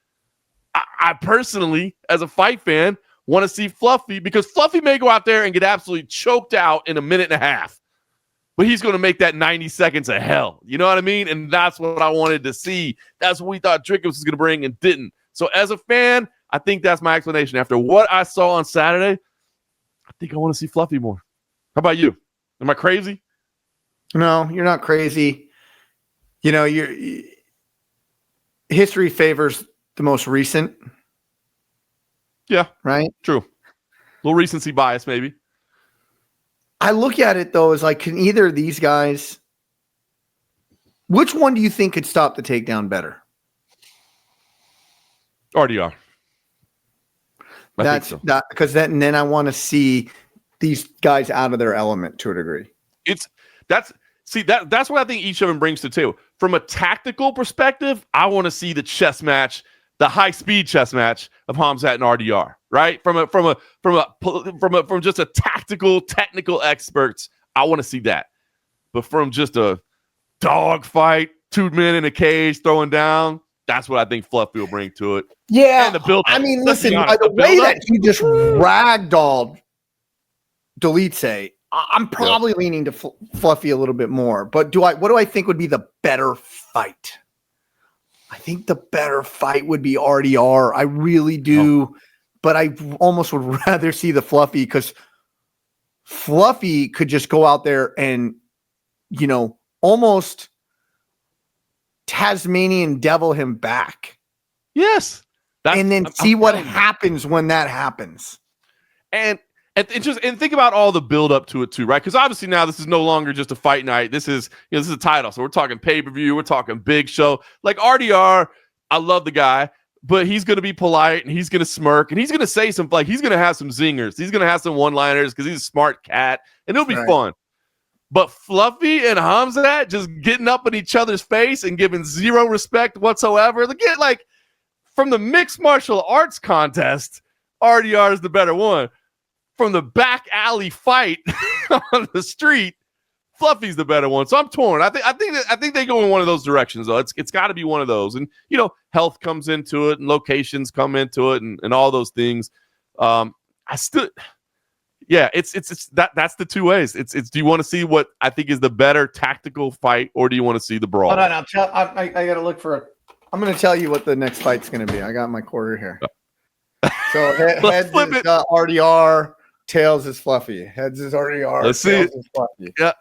I personally, as a fight fan, want to see Fluffy because Fluffy may go out there and get absolutely choked out in a minute and a half. But he's going to make that 90 seconds of hell. You know what I mean? And that's what I wanted to see. That's what we thought Dricus was going to bring and didn't. So as a fan, I think that's my explanation. After what I saw on Saturday, I think I want to see Fluffy more. How about you? Am I crazy? No, you're not crazy. Your history favors the most recent. Yeah. Right? True. A little recency bias, maybe. I look at it, though, as like, can either of these guys, which one do you think could stop the takedown better? RDR. That's that because then I want to see these guys out of their element to a degree. That's what I think each of them brings to the table. From a tactical perspective, I want to see the chess match, the high speed chess match of Khamzat and RDR. Right? From just a technical experts, I want to see that. But from just a dog fight, 2 men in a cage throwing down, that's what I think Fluffy will bring to it. Yeah. And the build-up. I mean, listen, by the way that you just ragdolled Dolitze, I'm probably leaning to Fluffy a little bit more. But what do I think would be the better fight? I think the better fight would be RDR. I really do. Oh. But I almost would rather see the Fluffy because Fluffy could just go out there and, almost Tasmanian devil him back. Yes. And then see what happens when that happens. And think about all the build up to it too, right? Because obviously now this is no longer just a fight night. This is a title. So we're talking pay-per-view. We're talking big show. Like RDR, I love the guy. But he's going to be polite and he's going to smirk and he's going to say he's going to have some zingers. He's going to have some one-liners because he's a smart cat and it'll be fun. But Fluffy and Khamzat just getting up in each other's face and giving zero respect whatsoever. Again, like from the mixed martial arts contest, RDR is the better one. From the back alley fight on the street, Fluffy's the better one. So I'm torn. I think they go in one of those directions though. It's got to be one of those. And health comes into it and locations come into it and all those things. That's the two ways. It's do you want to see what I think is the better tactical fight, or do you want to see the brawl? Hold on, I got to look for. I'm going to tell you what the next fight's going to be. I got my quarter here. So heads is RDR, tails is Fluffy. Heads is RDR. Let's see it. Is Fluffy. Yeah.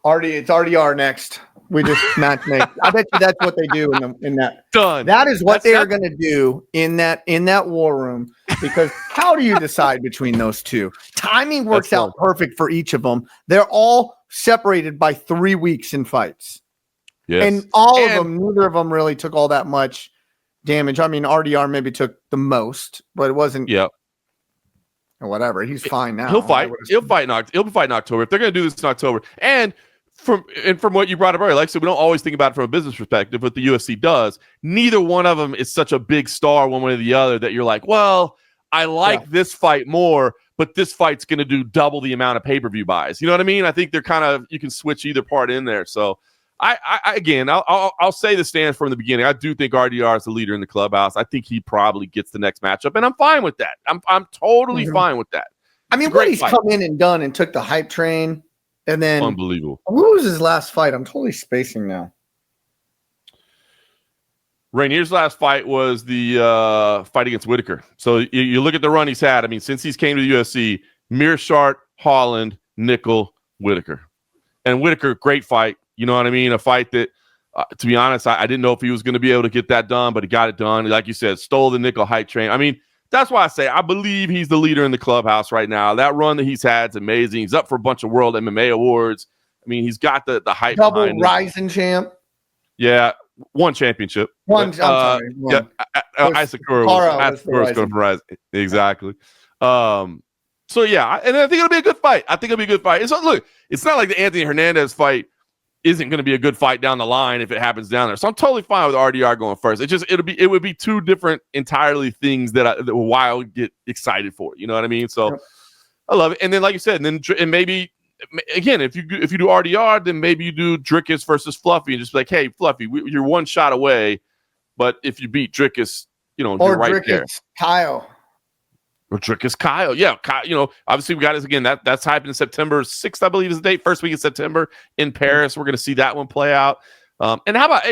It's RDR next. We just match make. I bet you that's what they do in that. Done. That is what they are going to do in that war room. Because how do you decide between those two? Timing works out perfect for each of them. They're all separated by 3 weeks in fights. Yes. And of them, neither of them really took all that much damage. I mean, RDR maybe took the most, but it wasn't. Yep. Whatever. He's fine now. He'll fight. He'll fight in October. If they're going to do this in October. And from what you brought up earlier, like I said, we don't always think about it from a business perspective, but the UFC does. Neither one of them is such a big star one way or the other that you're like, well, I like this fight more, but this fight's going to do double the amount of pay-per-view buys. You know what I mean? I think they're kind of, you can switch either part in there. So I'll say the stance from the beginning. I do think RDR is the leader in the clubhouse. I think he probably gets the next matchup, and I'm fine with that. I'm totally fine with that. I mean, what he's come in and done and took the hype train, and then unbelievable. What was his last fight? I'm totally spacing now. Reinier's last fight was the fight against Whitaker. So you look at the run he's had. I mean, since he's came to the UFC, Mearshart, Holland, Nickal, Whitaker. And Whitaker, great fight. You know what I mean? A fight that, to be honest, I didn't know if he was going to be able to get that done, but he got it done. Like you said, stole the Nickal hype train. I mean, that's why I say I believe he's the leader in the clubhouse right now. That run that he's had is amazing. He's up for a bunch of world MMA awards. I mean, he's got the hype. Double Rising champ. Yeah. One championship. One. Yeah, Isakura was going for Rise. Exactly. So yeah, and I think it'll be a good fight. Look, it's not like the Anthony Hernandez fight isn't going to be a good fight down the line if it happens down there. So I'm totally fine with RDR going first. It would be two different entirely things that I would get excited for. You know what I mean? So I love it. And then, like you said, and maybe. Again, if you do RDR, then maybe you do Dricus versus Fluffy and just be like, hey, Fluffy, you're one shot away. But if you beat Dricus, you're right Dricus, there. Caio. Or Dricus Caio. Yeah, obviously we got this again. That's happening September 6th, I believe is the date. First week of September in Paris. We're going to see that one play out. And how about,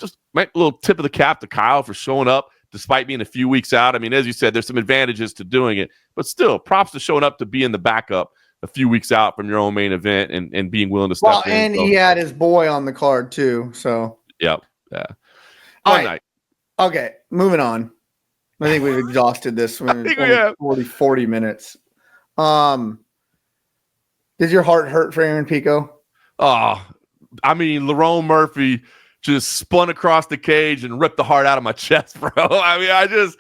just a little tip of the cap to Caio for showing up despite being a few weeks out. I mean, as you said, there's some advantages to doing it. But still, props to showing up to be in the backup a few weeks out from your own main event and being willing to step in. And he had his boy on the card too. So yeah. All right. Okay, moving on. I think we've exhausted this. I think we have 40 minutes. Does your heart hurt for Aaron Pico? Oh, I mean, Lerone Murphy just spun across the cage and ripped the heart out of my chest, bro. I mean,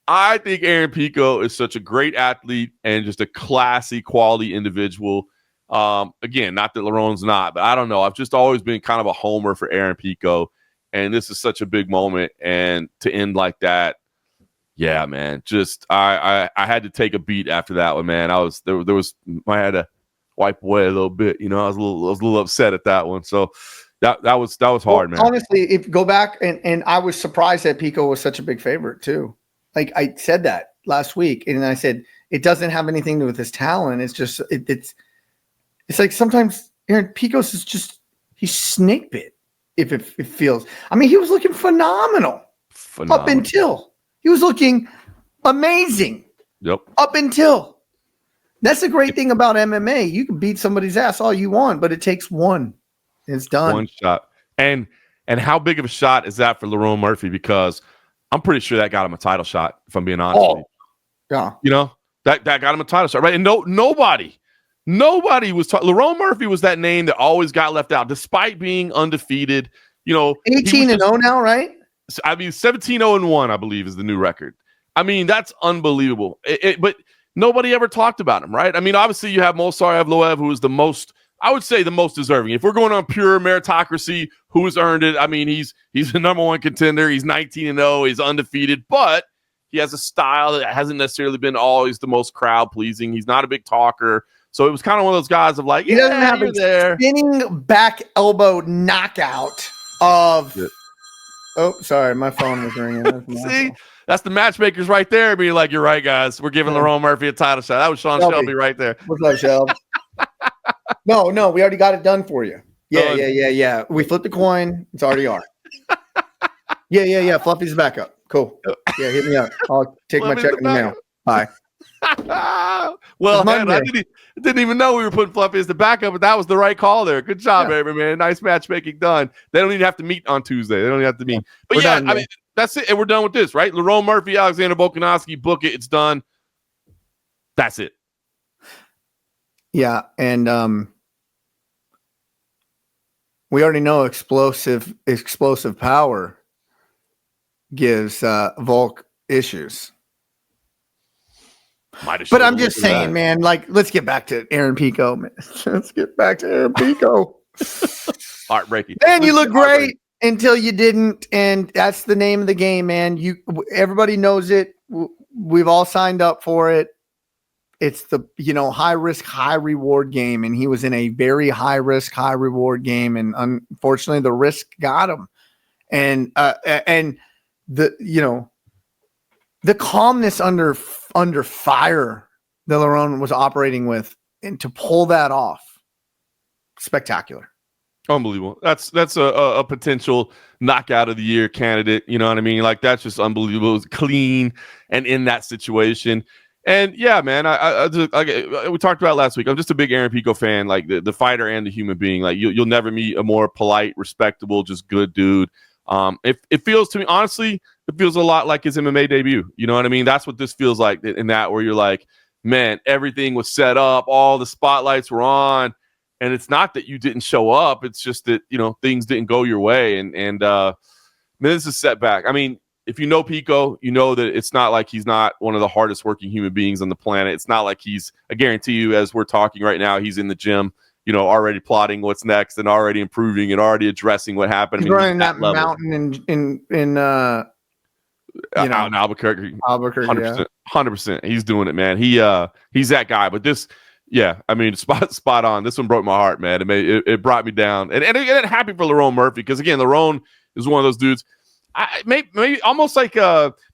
I think Aaron Pico is such a great athlete and just a classy, quality individual. Again, not that Lerone's not, but I don't know. I've just always been kind of a homer for Aaron Pico, and this is such a big moment. And to end like that, yeah, man. Just I had to take a beat after that one, man. I had to wipe away a little bit. I was a little upset at that one. So that was hard, man. Honestly, if you go back and I was surprised that Pico was such a big favorite too. Like I said that last week, and I said it doesn't have anything to do with his talent. It's just it's like sometimes Aaron Picos is just he's snake bit. If it feels, I mean, he was looking phenomenal. Up until he was looking amazing. Yep. Up until that's the great thing about MMA. You can beat somebody's ass all you want, but it takes one. It's done. One shot. And how big of a shot is that for Lerone Murphy? Because I'm pretty sure that got him a title shot, if I'm being honest with you. Yeah. That got him a title shot, right? And nobody was Lerone Murphy was that name that always got left out, despite being undefeated. 18-0 now, right? I mean, 17-0-1, I believe, is the new record. I mean, that's unbelievable. But nobody ever talked about him, right? I mean, obviously you have Movsar Evloev, who is the most, I would say, the most deserving. If we're going on pure meritocracy, who has earned it? I mean, he's the number one contender. He's 19-0. He's undefeated, but he has a style that hasn't necessarily been always the most crowd pleasing. He's not a big talker. So it was kind of one of those guys of like, he doesn't have a spinning back elbow knockout of. Yeah. Oh, sorry, my phone was ringing. See, that's the matchmakers right there being like, you're right, guys. We're giving Lerone Murphy a title shot. That was Sean Shelby right there. What's up, Shelby? No, we already got it done for you. Yeah. We flipped the coin. It's already ours. Yeah. Fluffy's back up. Cool. Yeah, hit me up. I'll take my check in the mail. Bye. Well, man, I didn't even know we were putting Fluffy as the backup, but that was the right call there. Good job, baby, man. Nice matchmaking done. They don't even have to meet on Tuesday. They don't even have to meet. But done, I mean, that's it. And we're done with this, right? Lerone Murphy, Alexander Volkanovski, book it. It's done. That's it. Yeah, and we already know explosive power gives Volk issues. But I'm just saying, man, like, let's get back to Aaron Pico, man. Let's get back to Aaron Pico. Heartbreaking. Man, you look great until you didn't, and that's the name of the game, man. Everybody knows it. We've all signed up for it. It's the, high risk, high reward game, and he was in a very high risk, high reward game, and unfortunately, the risk got him. And the calmness under fire that Lerone was operating with, and to pull that off, spectacular. Unbelievable. That's a potential knockout of the year candidate. You know what I mean? Like, that's just unbelievable. It was clean and in that situation. And yeah, man, we talked about it last week. I'm just a big Aaron Pico fan, like the fighter and the human being. Like, you'll never meet a more polite, respectable, just good dude. It feels to me, honestly, it feels a lot like his MMA debut. You know what I mean? That's what this feels like in that, where you're like, man, everything was set up, all the spotlights were on, and it's not that you didn't show up. It's just that, things didn't go your way. And man, this is a setback. I mean, if you know Pico, you know that it's not like he's not one of the hardest working human beings on the planet. It's not like I guarantee you, as we're talking right now, he's in the gym, already plotting what's next and already improving and already addressing what happened. He's running that mountain in Albuquerque. 100%. He's doing it, man. He's that guy. But this, I mean, spot on. This one broke my heart, man. It brought me down, and I'm happy for Lerone Murphy, because again, Lerone is one of those dudes. Maybe almost like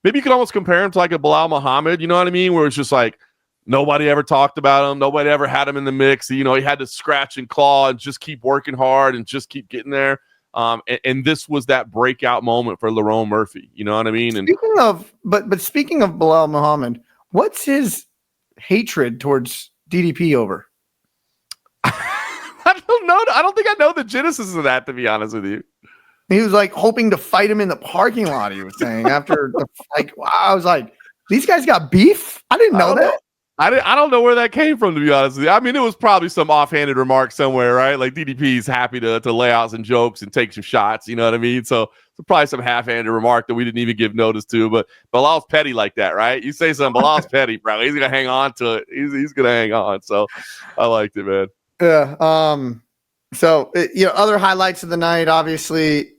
maybe you could almost compare him to like a Bilal Muhammad. You know what I mean? Where it's just like, nobody ever talked about him. Nobody ever had him in the mix. He had to scratch and claw and just keep working hard and just keep getting there. And this was that breakout moment for Lerone Murphy. You know what I mean? And speaking of Bilal Muhammad, what's his hatred towards DDP over? I don't know. I don't think I know the genesis of that, to be honest with you. He was like hoping to fight him in the parking lot. He was saying after I was like, these guys got beef. I didn't know that. I don't know where that came from, to be honest with you. I mean, it was probably some offhanded remark somewhere, right? Like, DDP's happy to lay out some jokes and take some shots, you know what I mean? So probably some half-handed remark that we didn't even give notice to. But Bilal's petty like that, right? You say something, Bilal's petty, bro. He's gonna hang on to it. He's gonna hang on. So I liked it, man. Yeah. So other highlights of the night, obviously,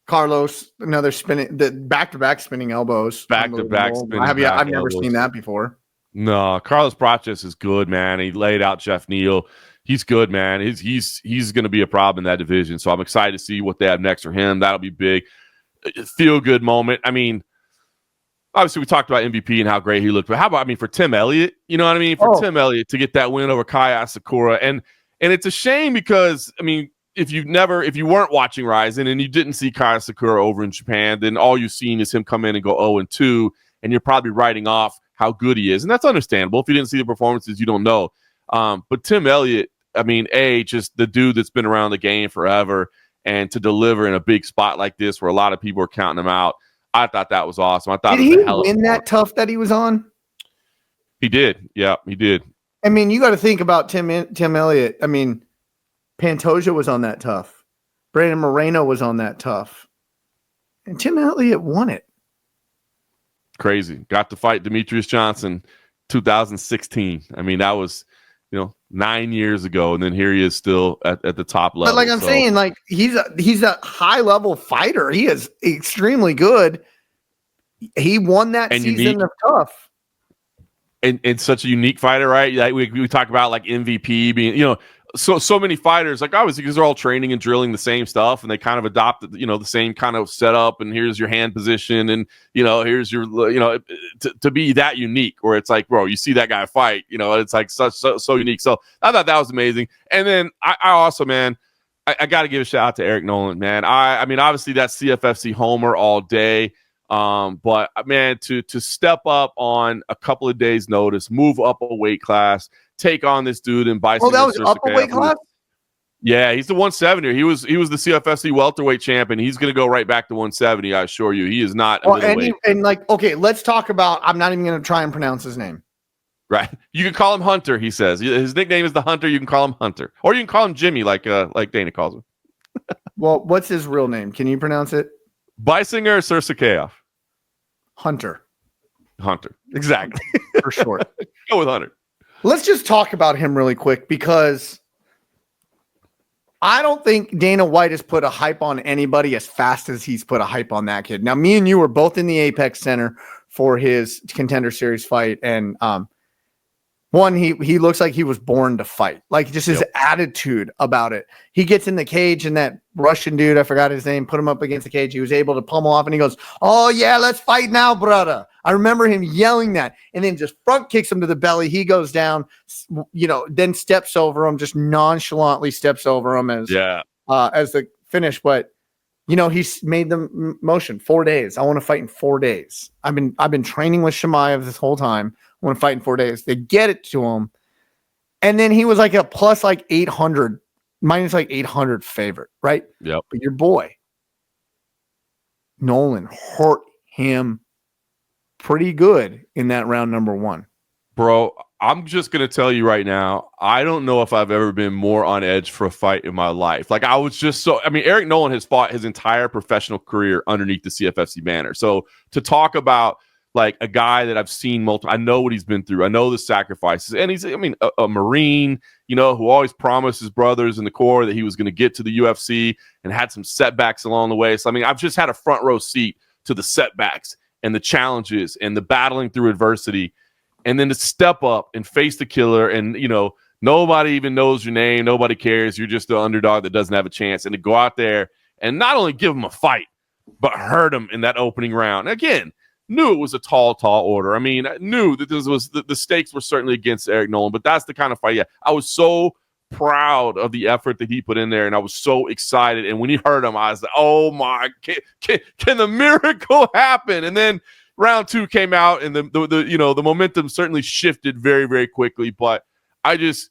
Carlos, another spinning, the back-to-back spinning elbows. Back-to-back spinning. I've never seen that before. No, Carlos Prates is good, man. He laid out Jeff Neal. He's good, man. He's going to be a problem in that division. So I'm excited to see what they have next for him. That'll be big. Feel good moment. I mean, obviously we talked about MVP and how great he looked, but how about, for Tim Elliott? You know what I mean? For Tim Elliott to get that win over Caio Sakura. And it's a shame because, if you weren't watching Ryzen and you didn't see Caio Sakura over in Japan, then all you've seen is him come in and go 0-2, and you're probably writing off how good he is. And that's understandable. If you didn't see the performances, you don't know. But Tim Elliott, just the dude that's been around the game forever, and to deliver in a big spot like this where a lot of people are counting him out, I thought that was awesome. I thought did he win that tough that he was on? He did. Yeah, he did. You got to think about Tim Elliott. Pantoja was on that tough. Brandon Moreno was on that tough. And Tim Elliott won it. Crazy. Got to fight Demetrius Johnson 2016. I mean, that was 9 years ago, and then here he is still at the top level. But like I'm saying, like he's a high level fighter. He is extremely good. He won that and season unique. of tough. And such a unique fighter, right? Like we talk about like MVP being, so many fighters, like obviously because they're all training and drilling the same stuff, and they kind of adopted, the same kind of setup, and here's your hand position, and here's your, to be that unique, where it's like, bro, you see that guy fight, it's like so unique. So I thought that was amazing. And then I also, man, I got to give a shout out to Eric Nolan, man. I mean, obviously that's CFFC homer all day. But man, to step up on a couple of days' notice, move up a weight class, take on this dude in Baisangur. Oh, that was up a weight class? Yeah, he's the 170. He was the CFFC welterweight champion. He's going to go right back to 170. I assure you, he is not. Okay, let's talk about. I'm not even going to try and pronounce his name. Right, you can call him Hunter. He says his nickname is the Hunter. You can call him Hunter, or you can call him Jimmy, like Dana calls him. Well, what's his real name? Can you pronounce it? Baisangur Susurkaev. Hunter, exactly. For short. Go with Hunter. Let's just talk about him really quick, because I don't think Dana White has put a hype on anybody as fast as he's put a hype on that kid. Now, me and you were both in the Apex Center for his Contender Series fight, and one, he looks like he was born to fight. Like, just his attitude about it. He gets in the cage, and that Russian dude, I forgot his name, put him up against the cage. He was able to pummel off, and he goes, "Oh, yeah, let's fight now, brother." I remember him yelling that, and then just front kicks him to the belly. He goes down, then steps over him, just nonchalantly steps over him as the finish. But, he's made the motion 4 days. I want to fight in 4 days. I've been training with Chimaev this whole time. I want to fight in 4 days. They get it to him. And then he was like a plus like 800, minus like 800 favorite, right? Yep. But your boy, Nolan, hurt him pretty good in that round number one. Bro, I'm just going to tell you right now, I don't know if I've ever been more on edge for a fight in my life. Like, I was just Eric Nolan has fought his entire professional career underneath the CFFC banner. So to talk about like a guy that I've seen multiple, I know what he's been through. I know the sacrifices, and he's, a Marine, who always promised his brothers in the Corps that he was going to get to the UFC, and had some setbacks along the way. So, I've just had a front row seat to the setbacks and the challenges and the battling through adversity, and then to step up and face the killer. And, nobody even knows your name. Nobody cares. You're just the underdog that doesn't have a chance. And to go out there and not only give him a fight, but hurt him in that opening round. Again, knew it was a tall order. I knew that this was the stakes were certainly against Eric Nolan, but that's the kind of fight. Yeah, I was so proud of the effort that he put in there, and I was so excited. And when he hurt him, I was like, "Oh my, can the miracle happen?" And then round two came out, and the momentum certainly shifted very, very quickly. But I just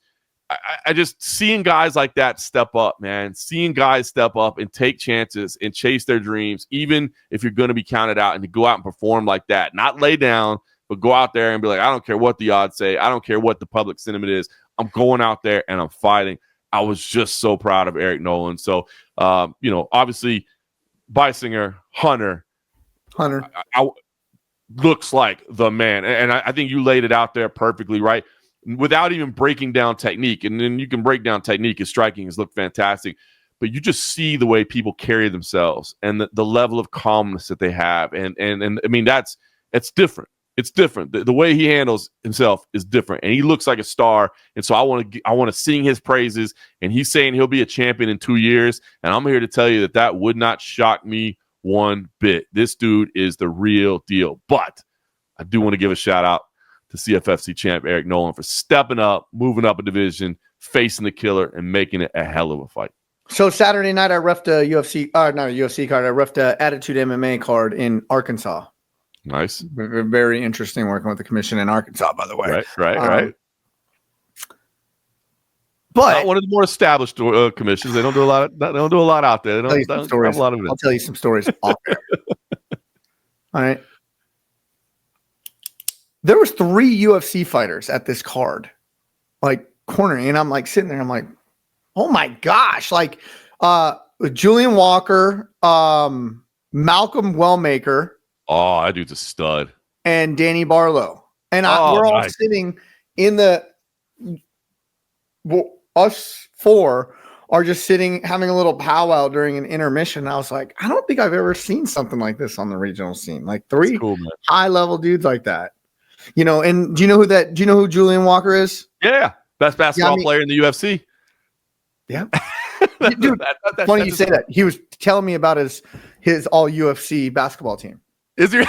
seeing guys like that step up, man, seeing guys step up and take chances and chase their dreams, even if you're going to be counted out, and to go out and perform like that, not lay down, but go out there and be like, I don't care what the odds say. I don't care what the public sentiment is. I'm going out there and I'm fighting. I was just so proud of Eric Nolan. So, obviously Baisangur, Hunter I looks like the man. And I think you laid it out there perfectly, right? Without even breaking down technique. And then you can break down technique. His striking has looked fantastic, but you just see the way people carry themselves and the level of calmness that they have. And it's different. It's different. The way he handles himself is different, and he looks like a star. And so I want to sing his praises. And he's saying he'll be a champion in 2 years. And I'm here to tell you that would not shock me one bit. This dude is the real deal. But I do want to give a shout out to CFFC champ Eric Nolan for stepping up, moving up a division, facing the killer, and making it a hell of a fight. So Saturday night, I reffed a not a UFC card. I reffed a Attitude MMA card in Arkansas. Nice. Very interesting working with the commission in Arkansas, by the way. Right. But not one of the more established commissions. They don't do a lot. They don't do a lot out there. They don't have a lot of it. I'll tell you some stories off there. All right. There was 3 UFC fighters at this card, like cornering, and I'm like sitting there. I'm like, oh my gosh! Like Julian Walker, Malcolm Wellmaker. Oh, that dude's a stud. And Danny Barlow. And we're all sitting in us four are just sitting having a little powwow during an intermission. I was like, I don't think I've ever seen something like this on the regional scene. Like three high level dudes like that. And do you know who Julian Walker is? Yeah. Best basketball player in the UFC. Yeah. Dude, funny you say that. He was telling me about his all UFC basketball team. Is he?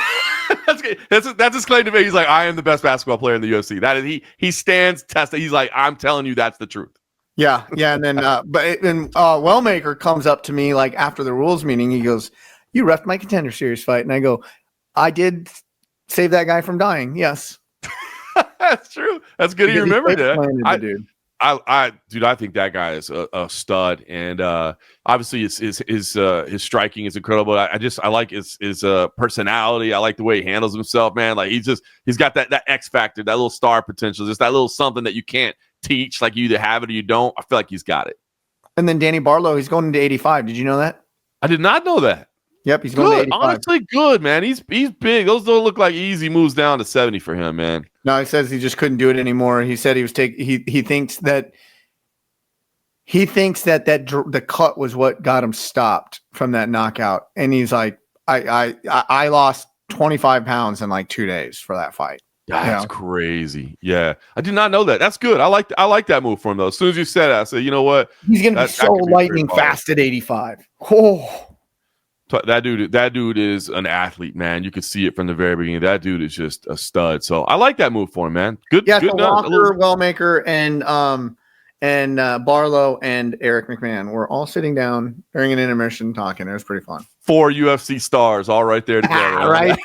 That's his claim to me. He's like, I am the best basketball player in the UFC. That is he stands tested. He's like, I'm telling you, that's the truth. Yeah. And then Wellmaker comes up to me like after the rules meeting. He goes, "You reffed my Contender Series fight," and I go, "I did save that guy from dying." Yes, that's true. That's good. You remember that, dude. I think that guy is a stud, and obviously his striking is incredible. I like his personality. I like the way he handles himself, man. Like he's got that X factor, that little star potential, just that little something that you can't teach. Like you either have it or you don't. I feel like he's got it. And then Danny Barlow, he's going into 85. Did you know that? I did not know that. Yep, he's going to 85. Honestly, good, man. He's big. Those don't look like easy moves down to 70 for him, man. No, he says he just couldn't do it anymore. He said he was he thinks that the cut was what got him stopped from that knockout. And he's like, I lost 25 pounds in like 2 days for that fight. That's crazy. Yeah. I did not know that. That's good. I like that move from him though. As soon as you said it, I said, you know what? He's gonna be so lightning fast at 85. Oh. That dude is an athlete, man. You could see it from the very beginning. That dude is just a stud. So I like that move for him, man. Good. Yeah, good so Walker, Wellmaker, and Barlow and Eric McMahon were all sitting down during an intermission talking. It was pretty fun. 4 UFC stars all right there together. Right.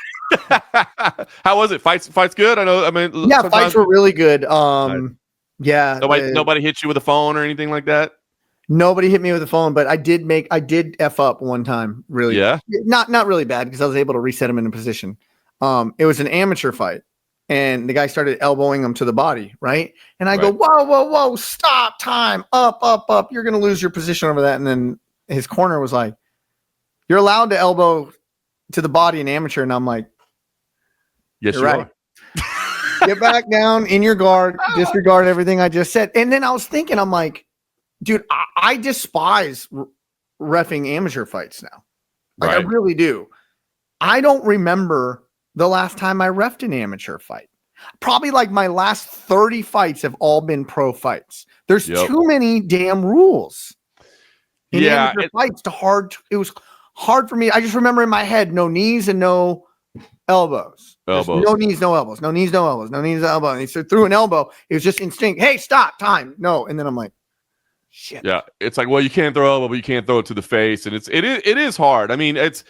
How was it? Fights good? Yeah, fights were really good. Yeah. Nobody hit you with a phone or anything like that? Nobody hit me with a phone, but I did F up one time. Really? Yeah. Not really bad because I was able to reset him in a position. It was an amateur fight, and the guy started elbowing him to the body, right? And I go, whoa, stop, time, up. You're gonna lose your position over that. And then his corner was like, "You're allowed to elbow to the body in amateur," and I'm like, "Yes, you're right. Get back down in your guard, disregard everything I just said." And then I was thinking, I'm like, dude, I despise reffing amateur fights now. Like, I really do. I don't remember the last time I reffed an amateur fight. Probably like my last 30 fights have all been pro fights. There's too many damn rules. In amateur fights it was hard for me. I just remember in my head, no knees and no elbows. No knees, no elbows. No knees, no elbows. No knees, no elbows. And so threw an elbow. It was just instinct. Hey, stop, time. No. And then I'm like, shit. Yeah, it's like, well, you can't throw elbow, but you can't throw it to the face, and it is hard. I mean, it's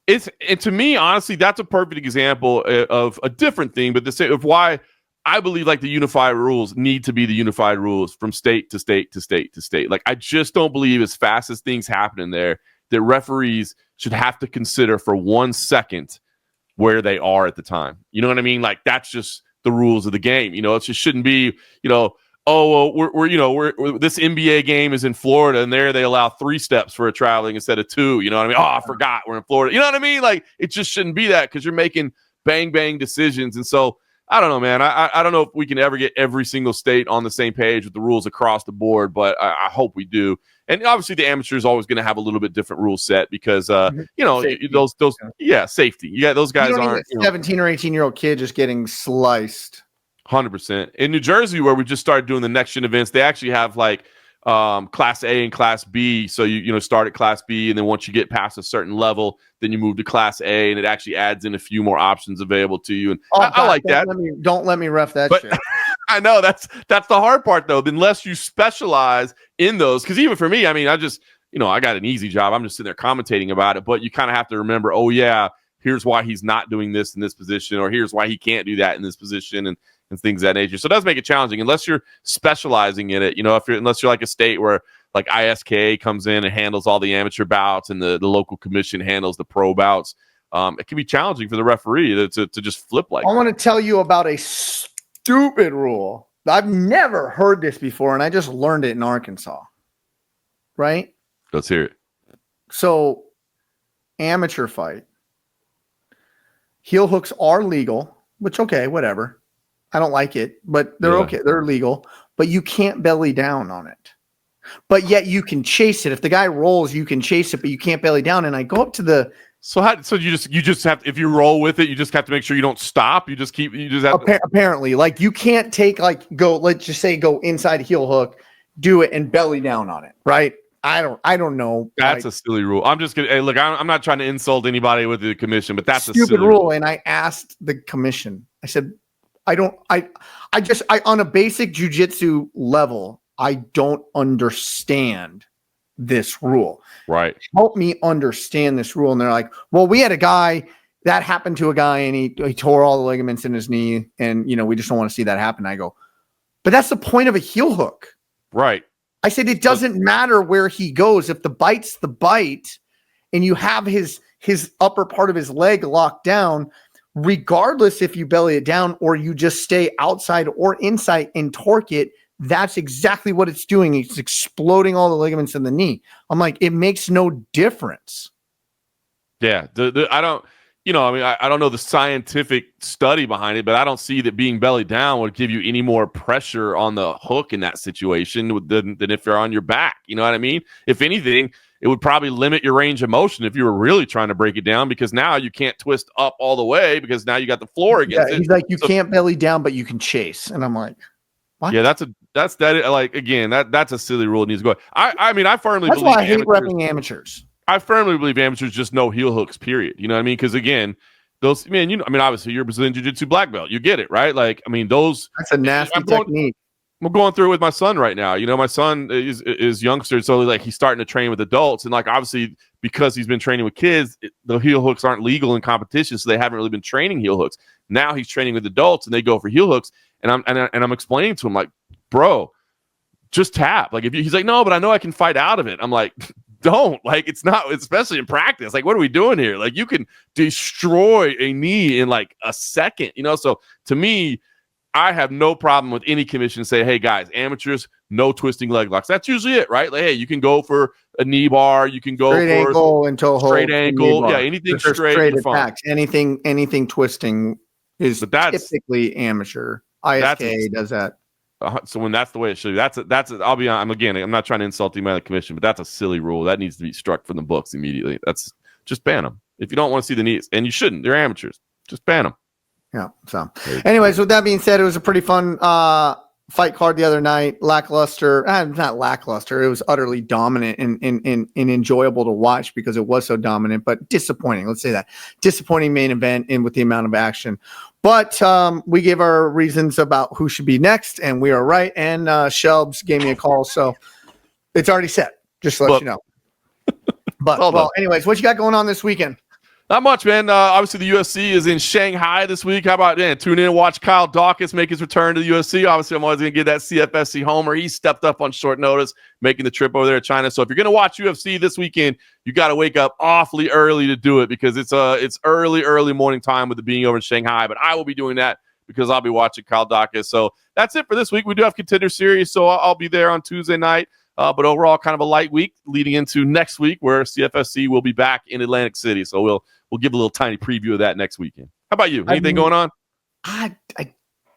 and to me, honestly, that's a perfect example of a different thing, but of why I believe like the unified rules need to be the unified rules from state to state to state to state. Like, I just don't believe as fast as things happen in there that referees should have to consider for 1 second where they are at the time. You know what I mean? Like, that's just the rules of the game. It just shouldn't be, oh, well, we're this NBA game is in Florida, and there they allow 3 steps for a traveling instead of 2. You know what I mean? Oh, I forgot we're in Florida. You know what I mean? Like, it just shouldn't be that because you're making bang decisions. And so I don't know, man. I don't know if we can ever get every single state on the same page with the rules across the board, but I hope we do. And obviously, the amateur is always going to have a little bit different rule set because safety. those safety. Yeah, those guys aren't 17 or 18-year-old kid just getting sliced. 100%. In New Jersey, where we just started doing the next gen events, they actually have like class A and class B. So you start at class B, and then once you get past a certain level, then you move to class A, and it actually adds in a few more options available to you. And I like that. Don't let me ref that shit. I know that's the hard part though. Unless you specialize in those, because even for me, I mean, I just I got an easy job. I'm just sitting there commentating about it. But you kind of have to remember, oh yeah, here's why he's not doing this in this position, or here's why he can't do that in this position, and things of that nature. So it does make it challenging unless you're specializing in it. Unless you're like a state where like ISKA comes in and handles all the amateur bouts and the local commission handles the pro bouts. It can be challenging for the referee to just flip like I want to tell you about a stupid rule. I've never heard this before, and I just learned it in Arkansas. Right? Let's hear it. So, amateur fight. Heel hooks are legal, which, okay, whatever. I don't like it, but they're okay. They're legal, but you can't belly down on it. But yet you can chase it. If the guy rolls, you can chase it, but you can't belly down. And I go up to the. So you just have to, if you roll with it, you just have to make sure you don't stop. You just have apparently, like you can't take let's just say go inside heel hook, do it and belly down on it, right? I don't know. That's a silly rule. I'm just gonna. Hey, look, I'm not trying to insult anybody with the commission, but that's stupid a silly rule. And I asked the commission. I said, I on a basic jiu-jitsu level, I don't understand this rule. Right. Help me understand this rule. And they're like, well, we had a guy that happened to a guy and he tore all the ligaments in his knee. And, we just don't want to see that happen. I go, but that's the point of a heel hook. Right. I said, it doesn't matter where he goes. If the bite's the bite and you have his upper part of his leg locked down, regardless if you belly it down or you just stay outside or inside and torque it, that's exactly what it's doing. It's exploding all the ligaments in the knee. I'm like, it makes no difference. Yeah. I don't, I don't know the scientific study behind it, but I don't see that being belly down would give you any more pressure on the hook in that situation than if you're on your back. You know what I mean? If anything, it would probably limit your range of motion if you were really trying to break it down, because now you can't twist up all the way because now you got the floor against it. He's like, you can't belly down, but you can chase. And I'm like, what? Yeah, that's a silly rule. It needs to go. I firmly that's believe why I hate repping amateurs. I firmly believe amateurs just know heel hooks, period. You know what I mean? Because again, those obviously you're a Brazilian Jiu-Jitsu black belt. You get it, right? Like, that's a nasty technique. I'm going through it with my son right now. My son is youngster, so like he's starting to train with adults, and like obviously because he's been training with kids, the heel hooks aren't legal in competition, so they haven't really been training heel hooks. Now he's training with adults, and they go for heel hooks, and I'm explaining to him like, bro, just tap. Like he's like, no, but I know I can fight out of it. I'm like, don't. Like, it's not, especially in practice. Like, what are we doing here? Like, you can destroy a knee in like a second. So to me, I have no problem with any commission say, hey guys, amateurs, no twisting leg locks. That's usually it, right? Like, hey, you can go for a knee bar, you can go straight for ankle and toe hold, straight ankle, anything straight attacks. Anything twisting is typically amateur. ISK does that. So when that's the way it should be, I'll be on. I'm not trying to insult the commission, but that's a silly rule that needs to be struck from the books immediately. That's just ban them if you don't want to see the knees, and you shouldn't. They're amateurs. Just ban them. Yeah. So, anyways, with that being said, it was a pretty fun fight card the other night. Lackluster, not lackluster. It was utterly dominant and enjoyable to watch because it was so dominant, but disappointing. Let's say that disappointing main event and with the amount of action. But we gave our reasons about who should be next, and we are right. And Shelbs gave me a call, so it's already set. Just to let you know. But anyways, what you got going on this weekend? Not much, man. Obviously, the UFC is in Shanghai this week. How about tune in and watch Kyle Dawkins make his return to the UFC. Obviously, I'm always going to give that CFFC homer. He stepped up on short notice, making the trip over there to China. So if you're going to watch UFC this weekend, you got to wake up awfully early to do it because it's early morning time with it being over in Shanghai. But I will be doing that because I'll be watching Kyle Dawkins. So that's it for this week. We do have Contender Series, so I'll be there on Tuesday night. But overall, kind of a light week leading into next week where CFFC will be back in Atlantic City. So we'll give a little tiny preview of that next weekend. How about you? Anything going on? I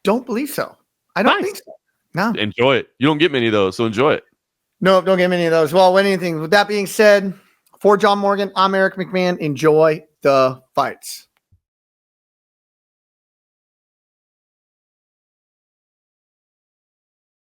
don't believe so. I don't think so. No. Enjoy it. You don't get many of those, so enjoy it. No, don't get many of those. Well, anything. With that being said, for John Morgan, I'm Eric McMahon. Enjoy the fights.